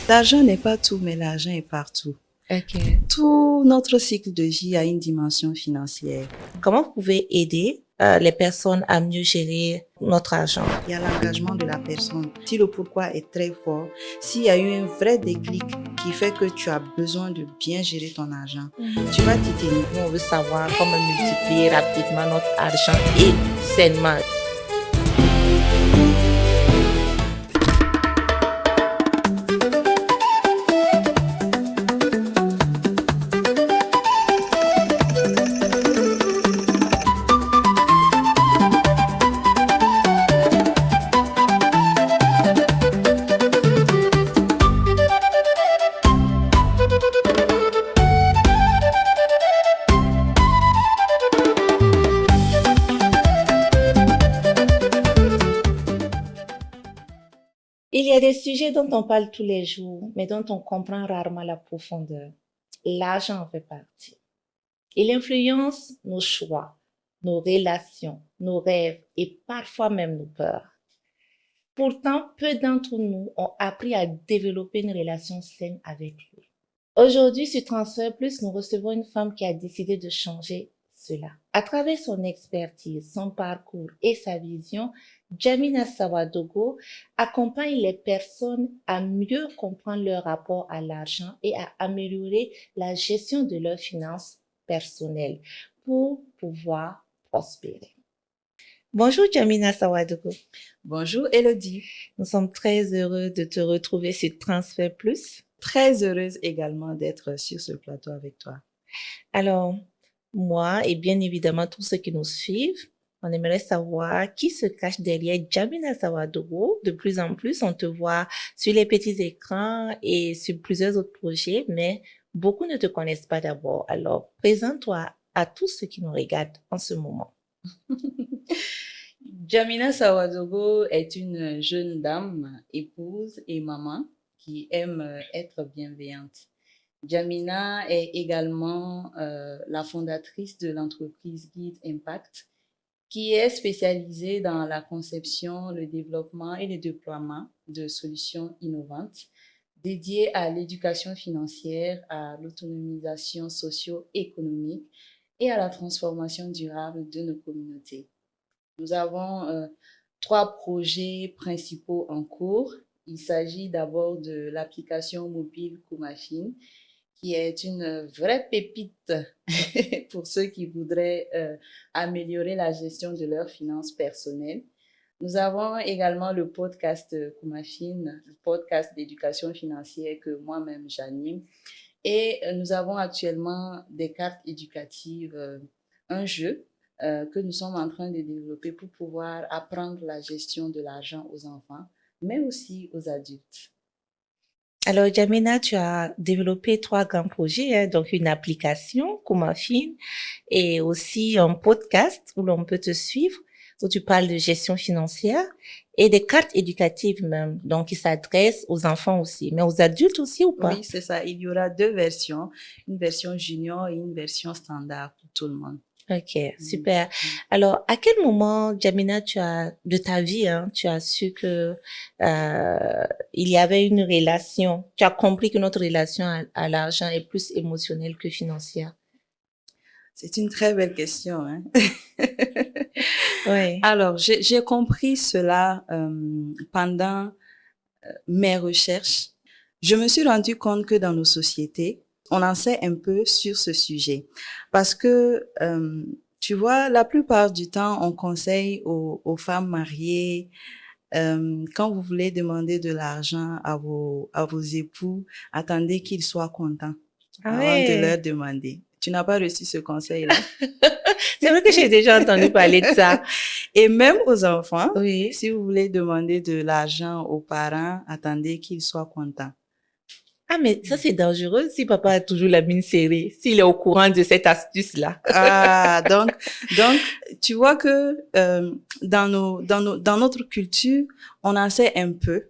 L'argent n'est pas tout, mais l'argent est partout. Ok. Tout notre cycle de vie a une dimension financière. Comment vous pouvez aider les personnes à mieux gérer notre argent? Il y a l'engagement de la personne. Si le pourquoi est très fort, s'il y a eu un vrai déclic qui fait que tu as besoin de bien gérer ton argent, tu vas t'y tenir. Nous, on veut savoir comment multiplier rapidement notre argent et sainement. Il y a des sujets dont on parle tous les jours, mais dont on comprend rarement la profondeur. L'argent en fait partie. Il influence nos choix, nos relations, nos rêves et parfois même nos peurs. Pourtant, peu d'entre nous ont appris à développer une relation saine avec lui. Aujourd'hui, sur Transfert Plus, nous recevons une femme qui a décidé de changer cela. À travers son expertise, son parcours et sa vision, Djamina Sawadogo accompagne les personnes à mieux comprendre leur rapport à l'argent et à améliorer la gestion de leurs finances personnelles pour pouvoir prospérer. Bonjour Djamina Sawadogo. Bonjour Elodie. Nous sommes très heureux de te retrouver sur Transfert Plus. Très heureuse également d'être sur ce plateau avec toi. Alors, moi et bien évidemment tous ceux qui nous suivent, on aimerait savoir qui se cache derrière Djamina Sawadogo. De plus en plus, on te voit sur les petits écrans et sur plusieurs autres projets, mais beaucoup ne te connaissent pas d'abord. Alors, présente-toi à tous ceux qui nous regardent en ce moment. Djamina Sawadogo est une jeune dame, épouse et maman qui aime être bienveillante. Djamina est également la fondatrice de l'entreprise Guide Impact, qui est spécialisée dans la conception, le développement et le déploiement de solutions innovantes dédiées à l'éducation financière, à l'autonomisation socio-économique et à la transformation durable de nos communautés. Nous avons 3 projets principaux en cours. Il s'agit d'abord de l'application mobile Kumafin, qui est une vraie pépite pour ceux qui voudraient améliorer la gestion de leurs finances personnelles. Nous avons également le podcast Kumafin, le podcast d'éducation financière que moi-même j'anime. Et nous avons actuellement des cartes éducatives, un jeu que nous sommes en train de développer pour pouvoir apprendre la gestion de l'argent aux enfants, mais aussi aux adultes. Alors, Djamina, tu as développé 3 grands projets, donc une application, Kumafin, et aussi un podcast où l'on peut te suivre, où tu parles de gestion financière, et des cartes éducatives même, donc qui s'adressent aux enfants aussi, mais aux adultes aussi ou pas? Oui, c'est ça. Il y aura 2 versions, une version junior et une version standard pour tout le monde. Ok, super. Alors, à quel moment, Djamina, de ta vie, tu as su que il y avait une relation, tu as compris que notre relation à l'argent est plus émotionnelle que financière? C'est une très belle question, hein. Ouais. Alors, j'ai compris cela pendant mes recherches. Je me suis rendu compte que dans nos sociétés, on en sait un peu sur ce sujet. Parce que, tu vois, la plupart du temps, on conseille aux femmes mariées, quand vous voulez demander de l'argent à vos époux, attendez qu'ils soient contents avant de leur demander. Tu n'as pas reçu ce conseil-là? C'est vrai que j'ai déjà entendu parler de ça. Et même aux enfants, oui. Si vous voulez demander de l'argent aux parents, attendez qu'ils soient contents. Ah, mais ça, c'est dangereux si papa a toujours la mine serrée, s'il est au courant de cette astuce-là. Ah, donc, tu vois que dans notre culture, on en sait un peu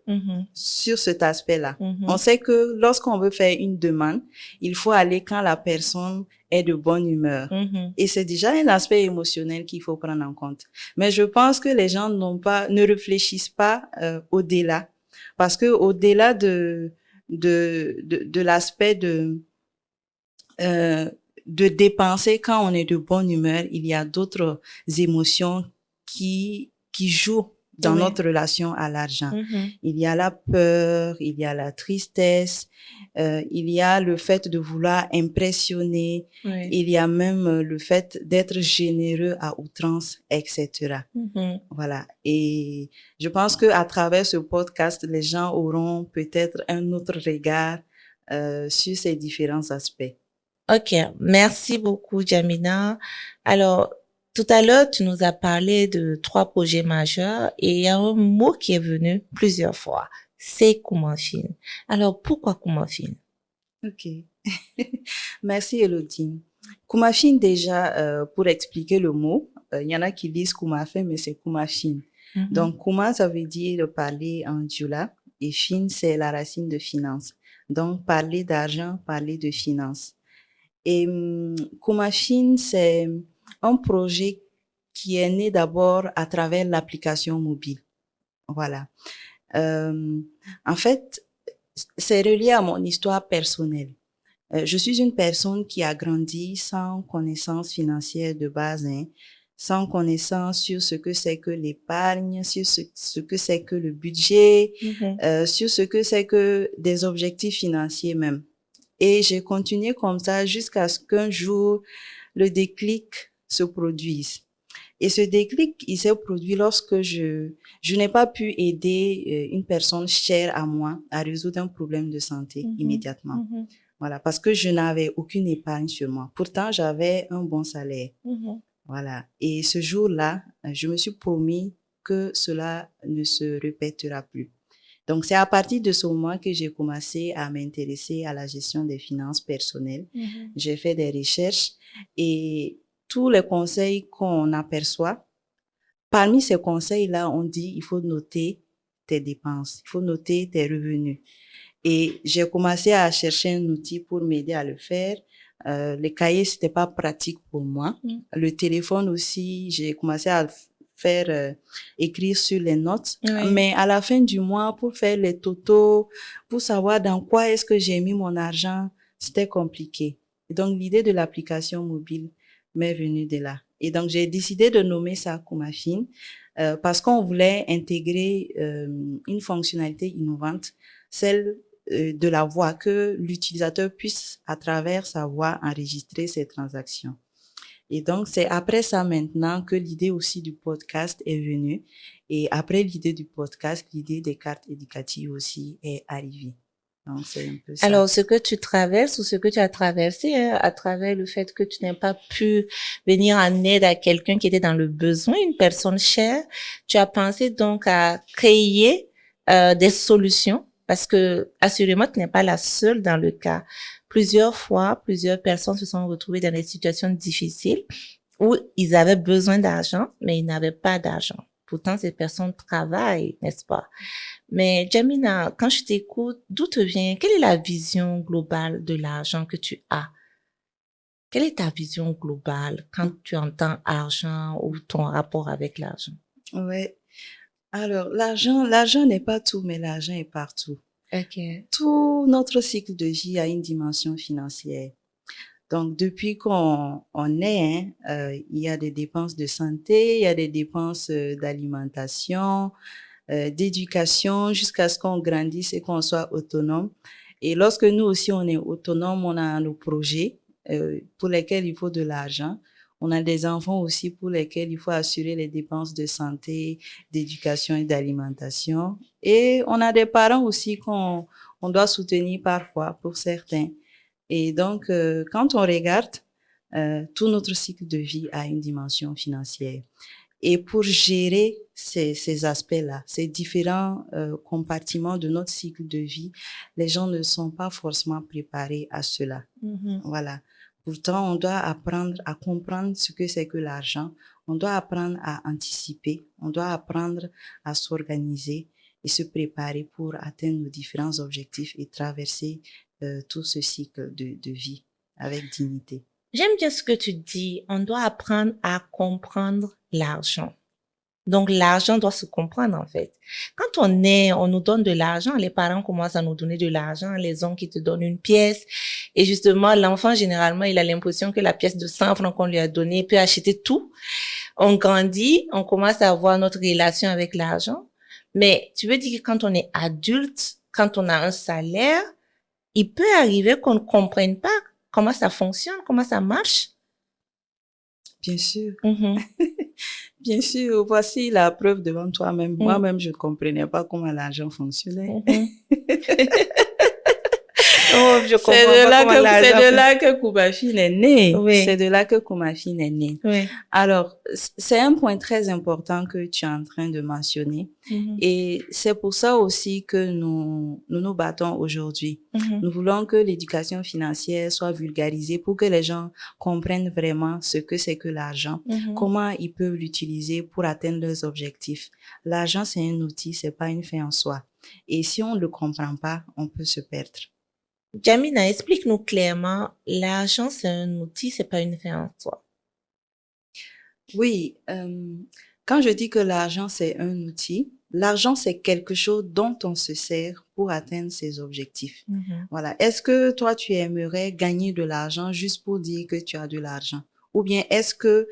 sur cet aspect-là. On sait que lorsqu'on veut faire une demande, il faut aller quand la personne est de bonne humeur. Et c'est déjà un aspect émotionnel qu'il faut prendre en compte. Mais je pense que les gens ne réfléchissent pas au-delà. Parce que au-delà de de l'aspect de dépenser quand on est de bonne humeur. Il y a d'autres émotions qui jouent dans Oui. notre relation à l'argent. Mhm. Il y a la peur, il y a la tristesse, il y a le fait de vouloir impressionner, Oui. il y a même le fait d'être généreux à outrance, etc. Mhm. Voilà. Et je pense que à travers ce podcast, les gens auront peut-être un autre regard sur ces différents aspects. Ok, merci beaucoup, Jamina. Alors, tout à l'heure, tu nous as parlé de 3 projets majeurs et il y a un mot qui est venu plusieurs fois. C'est Kumafin. Alors, pourquoi Kumafin? Ok. Merci, Elodie. Kumafin, déjà, pour expliquer le mot, il y en a qui disent Kumafin, mais c'est Kumafin. Mhm. Donc, Kuma, ça veut dire parler en dioula et fin, c'est la racine de finance. Donc, parler d'argent, parler de finance. Et Kumafin, c'est un projet qui est né d'abord à travers l'application mobile. Voilà. En fait, c'est relié à mon histoire personnelle. Je suis une personne qui a grandi sans connaissance financière de base, hein, sans connaissance sur ce que c'est que l'épargne, sur ce que c'est que le budget, sur ce que c'est que des objectifs financiers même. Et j'ai continué comme ça jusqu'à ce qu'un jour, le déclic se produise. Et ce déclic, il s'est produit lorsque je n'ai pas pu aider une personne chère à moi à résoudre un problème de santé immédiatement. Voilà, parce que je n'avais aucune épargne sur moi. Pourtant, j'avais un bon salaire. Voilà. Et ce jour-là, je me suis promis que cela ne se répétera plus. Donc, c'est à partir de ce moment que j'ai commencé à m'intéresser à la gestion des finances personnelles. J'ai fait des recherches et tous les conseils qu'on aperçoit, parmi ces conseils-là, on dit il faut noter tes dépenses, il faut noter tes revenus. Et j'ai commencé à chercher un outil pour m'aider à le faire. Les cahiers, c'était pas pratique pour moi. Le téléphone aussi, j'ai commencé à faire écrire sur les notes. Oui. Mais à la fin du mois, pour faire les totaux, pour savoir dans quoi est-ce que j'ai mis mon argent, c'était compliqué. Et donc, l'idée de l'application mobile m'est venue de là. Et donc, j'ai décidé de nommer ça Kumafin parce qu'on voulait intégrer une fonctionnalité innovante, celle de la voix, que l'utilisateur puisse, à travers sa voix, enregistrer ses transactions. Et donc, c'est après ça maintenant que l'idée aussi du podcast est venue. Et après l'idée du podcast, l'idée des cartes éducatives aussi est arrivée. Donc, c'est un peu ça. Alors, ce que tu traverses ou ce que tu as traversé, hein, à travers le fait que tu n'as pas pu venir en aide à quelqu'un qui était dans le besoin, une personne chère, tu as pensé donc à créer des solutions parce que, assurément, tu n'es pas la seule dans le cas. Plusieurs fois, plusieurs personnes se sont retrouvées dans des situations difficiles où ils avaient besoin d'argent, mais ils n'avaient pas d'argent. Pourtant, ces personnes travaillent, n'est-ce pas? Mais Jamina, quand je t'écoute, d'où te vient, quelle est la vision globale de l'argent que tu as? Quelle est ta vision globale quand tu entends argent ou ton rapport avec l'argent? Ouais. Alors, l'argent n'est pas tout, mais l'argent est partout. Ok. Tout notre cycle de vie a une dimension financière. Donc, depuis qu'on est, il y a des dépenses de santé, il y a des dépenses d'alimentation, d'éducation, jusqu'à ce qu'on grandisse et qu'on soit autonome. Et lorsque nous aussi, on est autonome, on a nos projets pour lesquels il faut de l'argent. On a des enfants aussi pour lesquels il faut assurer les dépenses de santé, d'éducation et d'alimentation. Et on a des parents aussi qu'on doit soutenir parfois pour certains. Et donc, quand on regarde, tout notre cycle de vie a une dimension financière. Et pour gérer ces aspects-là, ces différents compartiments de notre cycle de vie, les gens ne sont pas forcément préparés à cela. Voilà. Pourtant, on doit apprendre à comprendre ce que c'est que l'argent. On doit apprendre à anticiper. On doit apprendre à s'organiser et se préparer pour atteindre nos différents objectifs et traverser tout ce cycle de vie avec dignité. J'aime bien ce que tu dis. On doit apprendre à comprendre l'argent. Donc, l'argent doit se comprendre, en fait. Quand on nous donne de l'argent, les parents commencent à nous donner de l'argent, les oncles qui te donnent une pièce. Et justement, l'enfant, généralement, il a l'impression que la pièce de 100 francs qu'on lui a donnée peut acheter tout. On grandit, on commence à avoir notre relation avec l'argent. Mais tu veux dire que quand on est adulte, quand on a un salaire, il peut arriver qu'on ne comprenne pas comment ça fonctionne, comment ça marche. Bien sûr. Mm-hmm. Bien sûr, voici la preuve devant toi-même. Mm. Moi-même, je ne comprenais pas comment l'argent fonctionnait. Mm-hmm. Oh, je comprends pas comment l'argent... C'est de là que Koumafine est né. Oui. C'est de là que Koumafine est né. Oui. Alors, c'est un point très important que tu es en train de mentionner. Mm-hmm. Et c'est pour ça aussi que nous battons aujourd'hui. Mm-hmm. Nous voulons que l'éducation financière soit vulgarisée pour que les gens comprennent vraiment ce que c'est que l'argent, Mm-hmm. comment ils peuvent l'utiliser pour atteindre leurs objectifs. L'argent, c'est un outil, c'est pas une fin en soi. Et si on ne le comprend pas, on peut se perdre. Jamina, explique-nous clairement, l'argent c'est un outil, c'est pas une fin en soi. Oui, quand je dis que l'argent c'est un outil, l'argent c'est quelque chose dont on se sert pour atteindre ses objectifs. Mm-hmm. Voilà. Est-ce que toi tu aimerais gagner de l'argent juste pour dire que tu as de l'argent? Ou bien est-ce que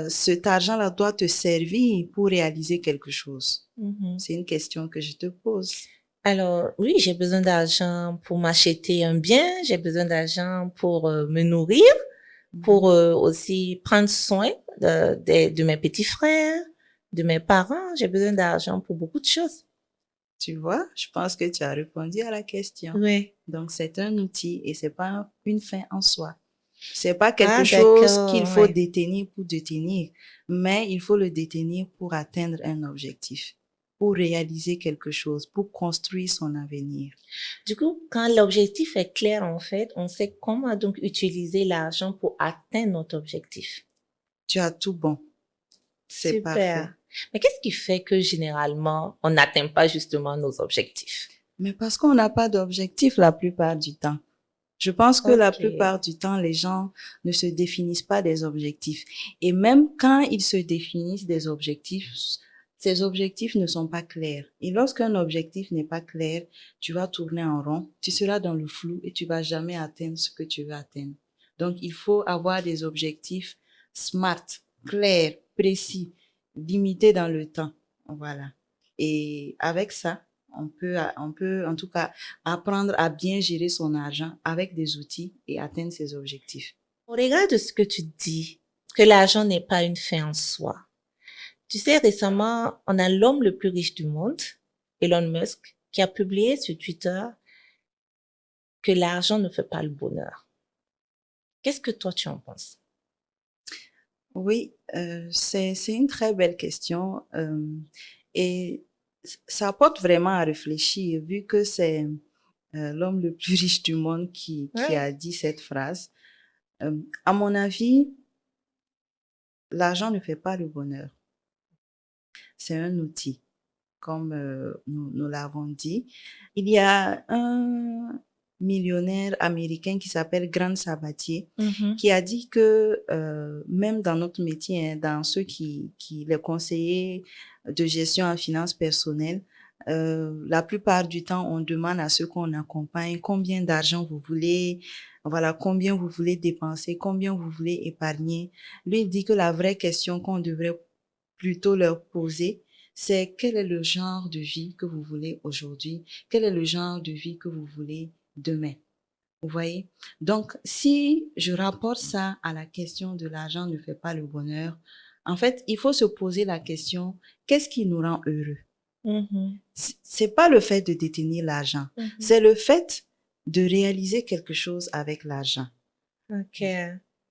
cet argent-là doit te servir pour réaliser quelque chose? Mm-hmm. C'est une question que je te pose. Alors, oui, j'ai besoin d'argent pour m'acheter un bien, j'ai besoin d'argent pour me nourrir, pour aussi prendre soin de mes petits frères, de mes parents. J'ai besoin d'argent pour beaucoup de choses. Tu vois, je pense que tu as répondu à la question. Oui. Donc, c'est un outil et c'est pas une fin en soi. C'est pas quelque chose qu'il faut détenir pour détenir, mais il faut le détenir pour atteindre un objectif, pour réaliser quelque chose, pour construire son avenir. Du coup, quand l'objectif est clair, en fait, on sait comment donc utiliser l'argent pour atteindre notre objectif. Tu as tout bon. C'est Super. parfait. Mais qu'est-ce qui fait que généralement, on n'atteint pas justement nos objectifs? Mais parce qu'on n'a pas d'objectif la plupart du temps. Je pense que la plupart du temps, les gens ne se définissent pas des objectifs. Et même quand ils se définissent des objectifs, ces objectifs ne sont pas clairs. Et lorsqu'un objectif n'est pas clair, tu vas tourner en rond, tu seras dans le flou et tu vas jamais atteindre ce que tu veux atteindre. Donc, il faut avoir des objectifs smart, clairs, précis, limités dans le temps. Voilà. Et avec ça, on peut en tout cas apprendre à bien gérer son argent avec des outils et atteindre ses objectifs. Au regard de ce que tu dis, que l'argent n'est pas une fin en soi. Tu sais, récemment, on a l'homme le plus riche du monde, Elon Musk, qui a publié sur Twitter que l'argent ne fait pas le bonheur. Qu'est-ce que toi tu en penses? Oui, c'est une très belle question et ça apporte vraiment à réfléchir vu que c'est l'homme le plus riche du monde qui a dit cette phrase. À mon avis, l'argent ne fait pas le bonheur. C'est un outil, comme nous l'avons dit. Il y a un millionnaire américain qui s'appelle Grant Sabatier, qui a dit que même dans notre métier, dans ceux qui les conseillers de gestion en finances personnelles, la plupart du temps, on demande à ceux qu'on accompagne combien d'argent vous voulez, voilà, combien vous voulez dépenser, combien vous voulez épargner. Lui, il dit que la vraie question qu'on devrait plutôt leur poser, c'est quel est le genre de vie que vous voulez aujourd'hui, quel est le genre de vie que vous voulez demain. Vous voyez? Donc, si je rapporte ça à la question de l'argent ne fait pas le bonheur, en fait, il faut se poser la question, qu'est-ce qui nous rend heureux? C'est pas le fait de détenir l'argent, c'est le fait de réaliser quelque chose avec l'argent. Ok.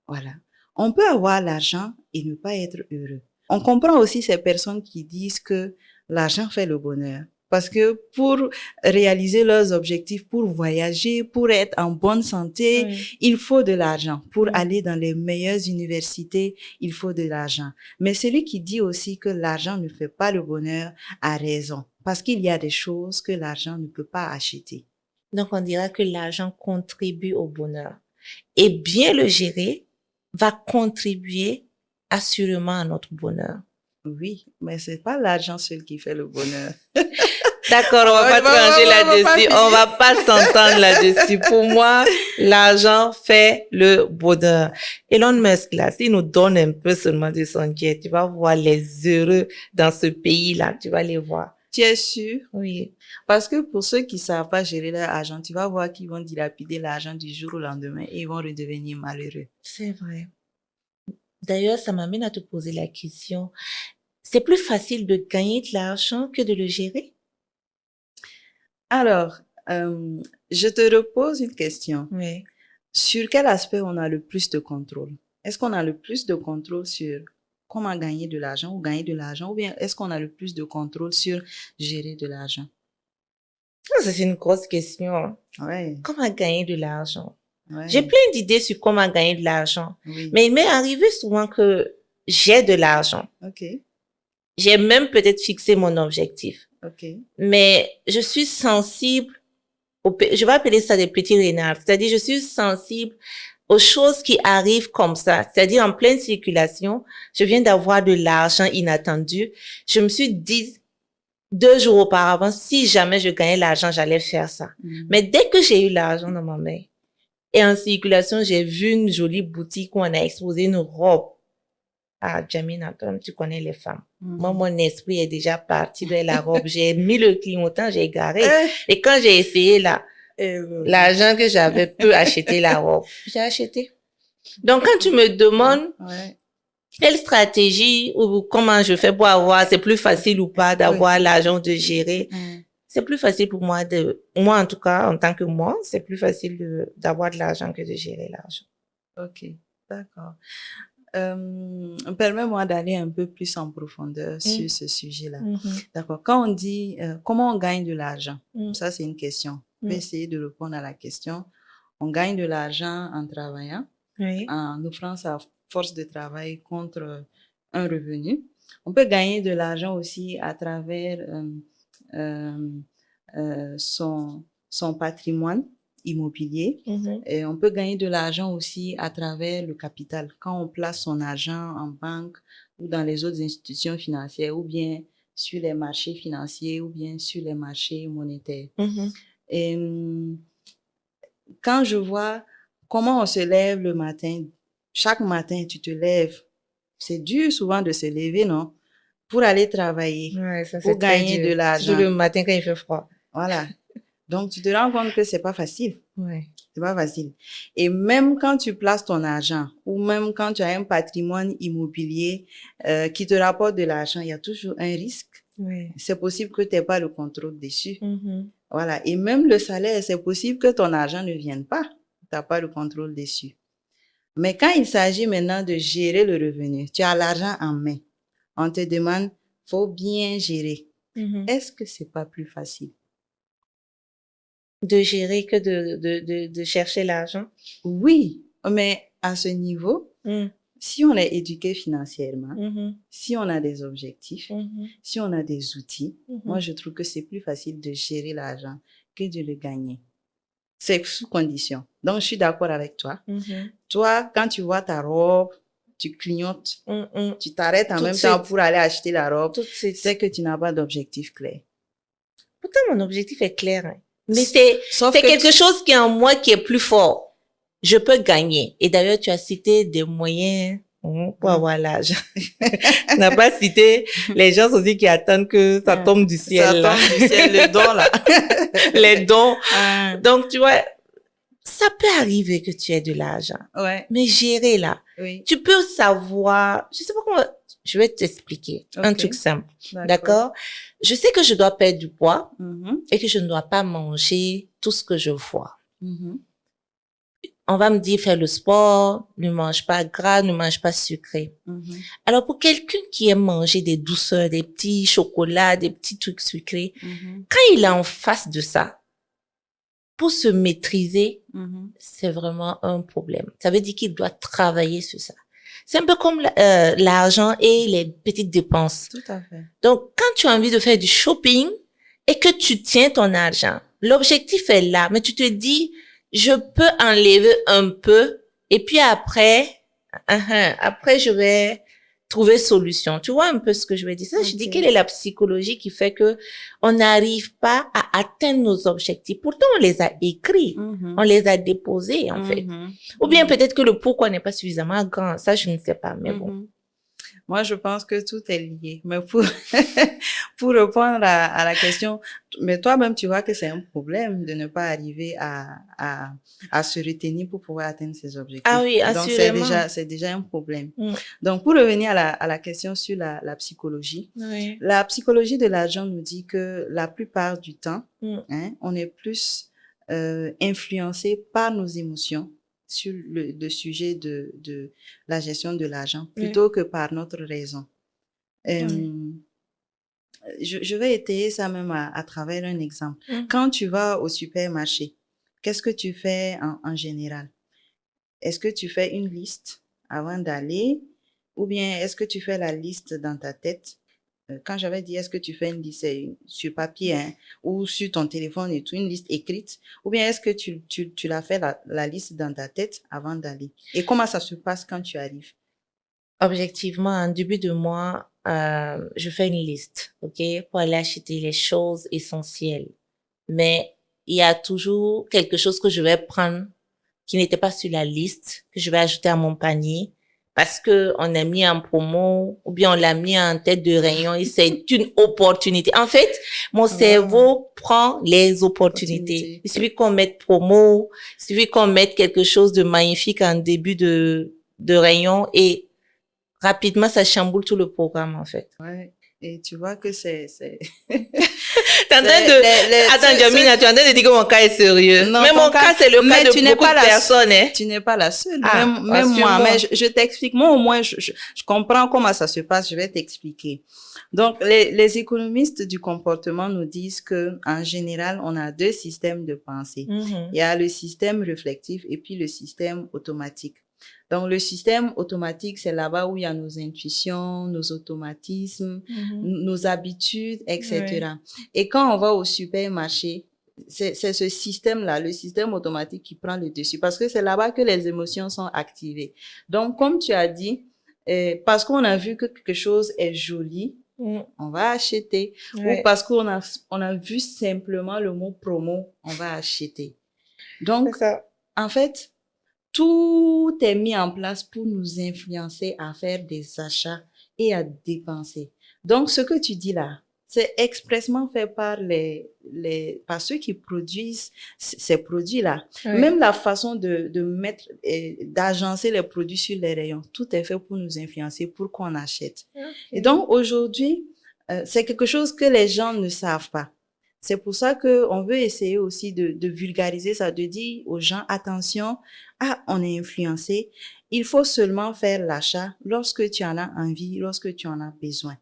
Voilà. On peut avoir l'argent et ne pas être heureux. On comprend aussi ces personnes qui disent que l'argent fait le bonheur. Parce que pour réaliser leurs objectifs, pour voyager, pour être en bonne santé, il faut de l'argent. Pour aller dans les meilleures universités, il faut de l'argent. Mais celui qui dit aussi que l'argent ne fait pas le bonheur a raison. Parce qu'il y a des choses que l'argent ne peut pas acheter. Donc, on dira que l'argent contribue au bonheur. Et bien le gérer va contribuer assurément à notre bonheur. Oui, mais c'est pas l'argent seul qui fait le bonheur. D'accord, on va pas trancher là-dessus. On va pas s'entendre là-dessus. Pour moi, l'argent fait le bonheur. Elon Musk, là, s'il nous donne un peu seulement de son jet, tu vas voir les heureux dans ce pays-là. Tu vas les voir. Tu es sûr? Oui. Parce que pour ceux qui savent pas gérer leur argent, tu vas voir qu'ils vont dilapider l'argent du jour au lendemain et ils vont redevenir malheureux. C'est vrai. D'ailleurs, ça m'amène à te poser la question. C'est plus facile de gagner de l'argent que de le gérer? Alors, je te repose une question. Oui. Sur quel aspect on a le plus de contrôle? Est-ce qu'on a le plus de contrôle sur comment gagner de l'argent ou gagner de l'argent, ou bien est-ce qu'on a le plus de contrôle sur gérer de l'argent? Ça, c'est une grosse question. Ouais. Comment gagner de l'argent? Ouais. J'ai plein d'idées sur comment gagner de l'argent. Oui. Mais il m'est arrivé souvent que j'ai de l'argent. Ok. J'ai même peut-être fixé mon objectif. Ok. Mais je suis sensible je vais appeler ça des petits renards. C'est-à-dire, je suis sensible aux choses qui arrivent comme ça. C'est-à-dire, en pleine circulation, je viens d'avoir de l'argent inattendu. Je me suis dit, 2 jours auparavant, si jamais je gagnais l'argent, j'allais faire ça. Mais dès que j'ai eu l'argent dans ma main, et en circulation, j'ai vu une jolie boutique où on a exposé une robe. Ah, Jamina, toi, tu connais les femmes. Moi, mon esprit est déjà parti vers la robe. J'ai mis le clignotant, j'ai garé. Et quand j'ai essayé là, l'argent que j'avais peut acheter la robe. J'ai acheté. Donc, quand tu me demandes quelle stratégie ou comment je fais pour avoir, c'est plus facile ou pas d'avoir l'argent de gérer, c'est plus facile pour moi moi en tout cas, en tant que moi, c'est plus facile d'avoir de l'argent que de gérer l'argent. Ok, d'accord. Permets-moi d'aller un peu plus en profondeur sur ce sujet-là. D'accord. Quand on dit comment on gagne de l'argent, ça c'est une question. On peut essayer de répondre à la question. On gagne de l'argent en travaillant, en offrant sa force de travail contre un revenu. On peut gagner de l'argent aussi à travers son patrimoine immobilier. Et on peut gagner de l'argent aussi à travers le capital. Quand on place son argent en banque ou dans les autres institutions financières, ou bien sur les marchés financiers, ou bien sur les marchés monétaires. Et quand je vois comment on se lève le matin, chaque matin tu te lèves, c'est dur souvent de se lever, non? Pour aller travailler, pour gagner de l'argent. Surtout le matin quand il fait froid. Voilà. Donc, tu te rends compte que c'est pas facile. Ouais. C'est pas facile. Et même quand tu places ton argent, ou même quand tu as un patrimoine immobilier qui te rapporte de l'argent, il y a toujours un risque. Ouais. C'est possible que tu n'aies pas le contrôle dessus. Voilà. Et même le salaire, c'est possible que ton argent ne vienne pas. Tu n'as pas le contrôle dessus. Mais quand il s'agit maintenant de gérer le revenu, tu as l'argent en main. On te demande, faut bien gérer. Est-ce que c'est pas plus facile? De gérer que de chercher l'argent? Oui, mais à ce niveau, si on est éduqué financièrement, si on a des objectifs, si on a des outils, moi je trouve que c'est plus facile de gérer l'argent que de le gagner. C'est sous condition. Donc je suis d'accord avec toi. Toi, quand tu vois ta robe, tu clignotes, tu t'arrêtes en même temps pour aller acheter la robe, c'est que tu n'as pas d'objectif clair. Pourtant, mon objectif est clair, hein. Mais c'est quelque chose qui est en moi qui est plus fort. Je peux gagner. Et d'ailleurs, tu as cité des moyens pour avoir l'argent. Tu n'as pas cité les gens aussi qui attendent que ça tombe du ciel. Ça tombe du ciel, le don là. Les dons. Donc, tu vois, ça peut arriver que tu aies de l'argent. Ouais. Mais gérer là. Oui. Tu peux savoir, je sais pas comment, je vais t'expliquer. Un truc simple. D'accord? Je sais que je dois perdre du poids et que je ne dois pas manger tout ce que je vois. On va me dire, fais le sport, ne mange pas gras, ne mange pas sucré. Alors, pour quelqu'un qui aime manger des douceurs, des petits chocolats, des petits trucs sucrés, quand il est en face de ça, pour se maîtriser, c'est vraiment un problème. Ça veut dire qu'il doit travailler sur ça. C'est un peu comme l'argent et les petites dépenses. Tout à fait. Donc, quand tu as envie de faire du shopping et que tu tiens ton argent, l'objectif est là, mais tu te dis, je peux enlever un peu et puis après je vais trouver solution. Tu vois un peu ce que je veux dire? Ça, je dis, quelle est la psychologie qui fait que on n'arrive pas à atteindre nos objectifs? Pourtant, on les a écrits. On les a déposés, en fait. Ou bien peut-être que le pourquoi n'est pas suffisamment grand. Ça, je ne sais pas, mais bon. Moi, je pense que tout est lié. Mais pour, pour répondre à la question, mais toi-même, tu vois que c'est un problème de ne pas arriver à se retenir pour pouvoir atteindre ses objectifs. Ah oui, assurément. Donc, c'est déjà un problème. Donc, pour revenir à la question sur la psychologie, la psychologie de l'argent nous dit que la plupart du temps, on est plus influencé par nos émotions sur le sujet de la gestion de l'argent plutôt que par notre raison. Je vais étayer ça même à travers un exemple. Quand tu vas au supermarché, qu'est-ce que tu fais en général? Est-ce que tu fais une liste avant d'aller ou bien est-ce que tu fais la liste dans ta tête? Quand j'avais dit est-ce que tu fais une liste sur papier ou sur ton téléphone et tout, une liste écrite, ou bien est-ce que tu l'as fait la liste dans ta tête avant d'aller? Et comment ça se passe quand tu arrives? Objectivement, en début de mois, je fais une liste, ok, pour aller acheter les choses essentielles. Mais il y a toujours quelque chose que je vais prendre qui n'était pas sur la liste, que je vais ajouter à mon panier parce que on a mis en promo ou bien on l'a mis en tête de rayon et c'est une opportunité. En fait, mon cerveau prend les opportunités. Il suffit qu'on mette promo, il suffit qu'on mette quelque chose de magnifique en début de rayon et rapidement ça chamboule tout le programme en fait. Ouais. Et tu vois que c'est Attends, Jamina, tu es en train de dire que mon cas est sérieux. Non, mais mon cas, c'est le cas de beaucoup de personnes, hein. Tu n'es pas la seule. Même moi. Mais je t'explique. Moi, au moins, je comprends comment ça se passe. Je vais t'expliquer. Donc, les économistes du comportement nous disent que, en général, on a deux systèmes de pensée. Il y a le système réflectif et puis le système automatique. Donc, le système automatique, c'est là-bas où il y a nos intuitions, nos automatismes, nos habitudes, etc. Et quand on va au supermarché, c'est ce système-là, le système automatique qui prend le dessus parce que c'est là-bas que les émotions sont activées. Donc, comme tu as dit, parce qu'on a vu que quelque chose est joli, on va acheter. Ou parce qu'on a vu simplement le mot promo, on va acheter. Donc, en fait, tout est mis en place pour nous influencer à faire des achats et à dépenser. Donc, ce que tu dis là, c'est expressément fait par par ceux qui produisent ces produits-là. Même la façon de mettre, d'agencer les produits sur les rayons, tout est fait pour nous influencer, pour qu'on achète. Et donc, aujourd'hui, c'est quelque chose que les gens ne savent pas. C'est pour ça qu'on veut essayer aussi de vulgariser ça, de dire aux gens, attention, on est influencé. Il faut seulement faire l'achat lorsque tu en as envie, lorsque tu en as besoin.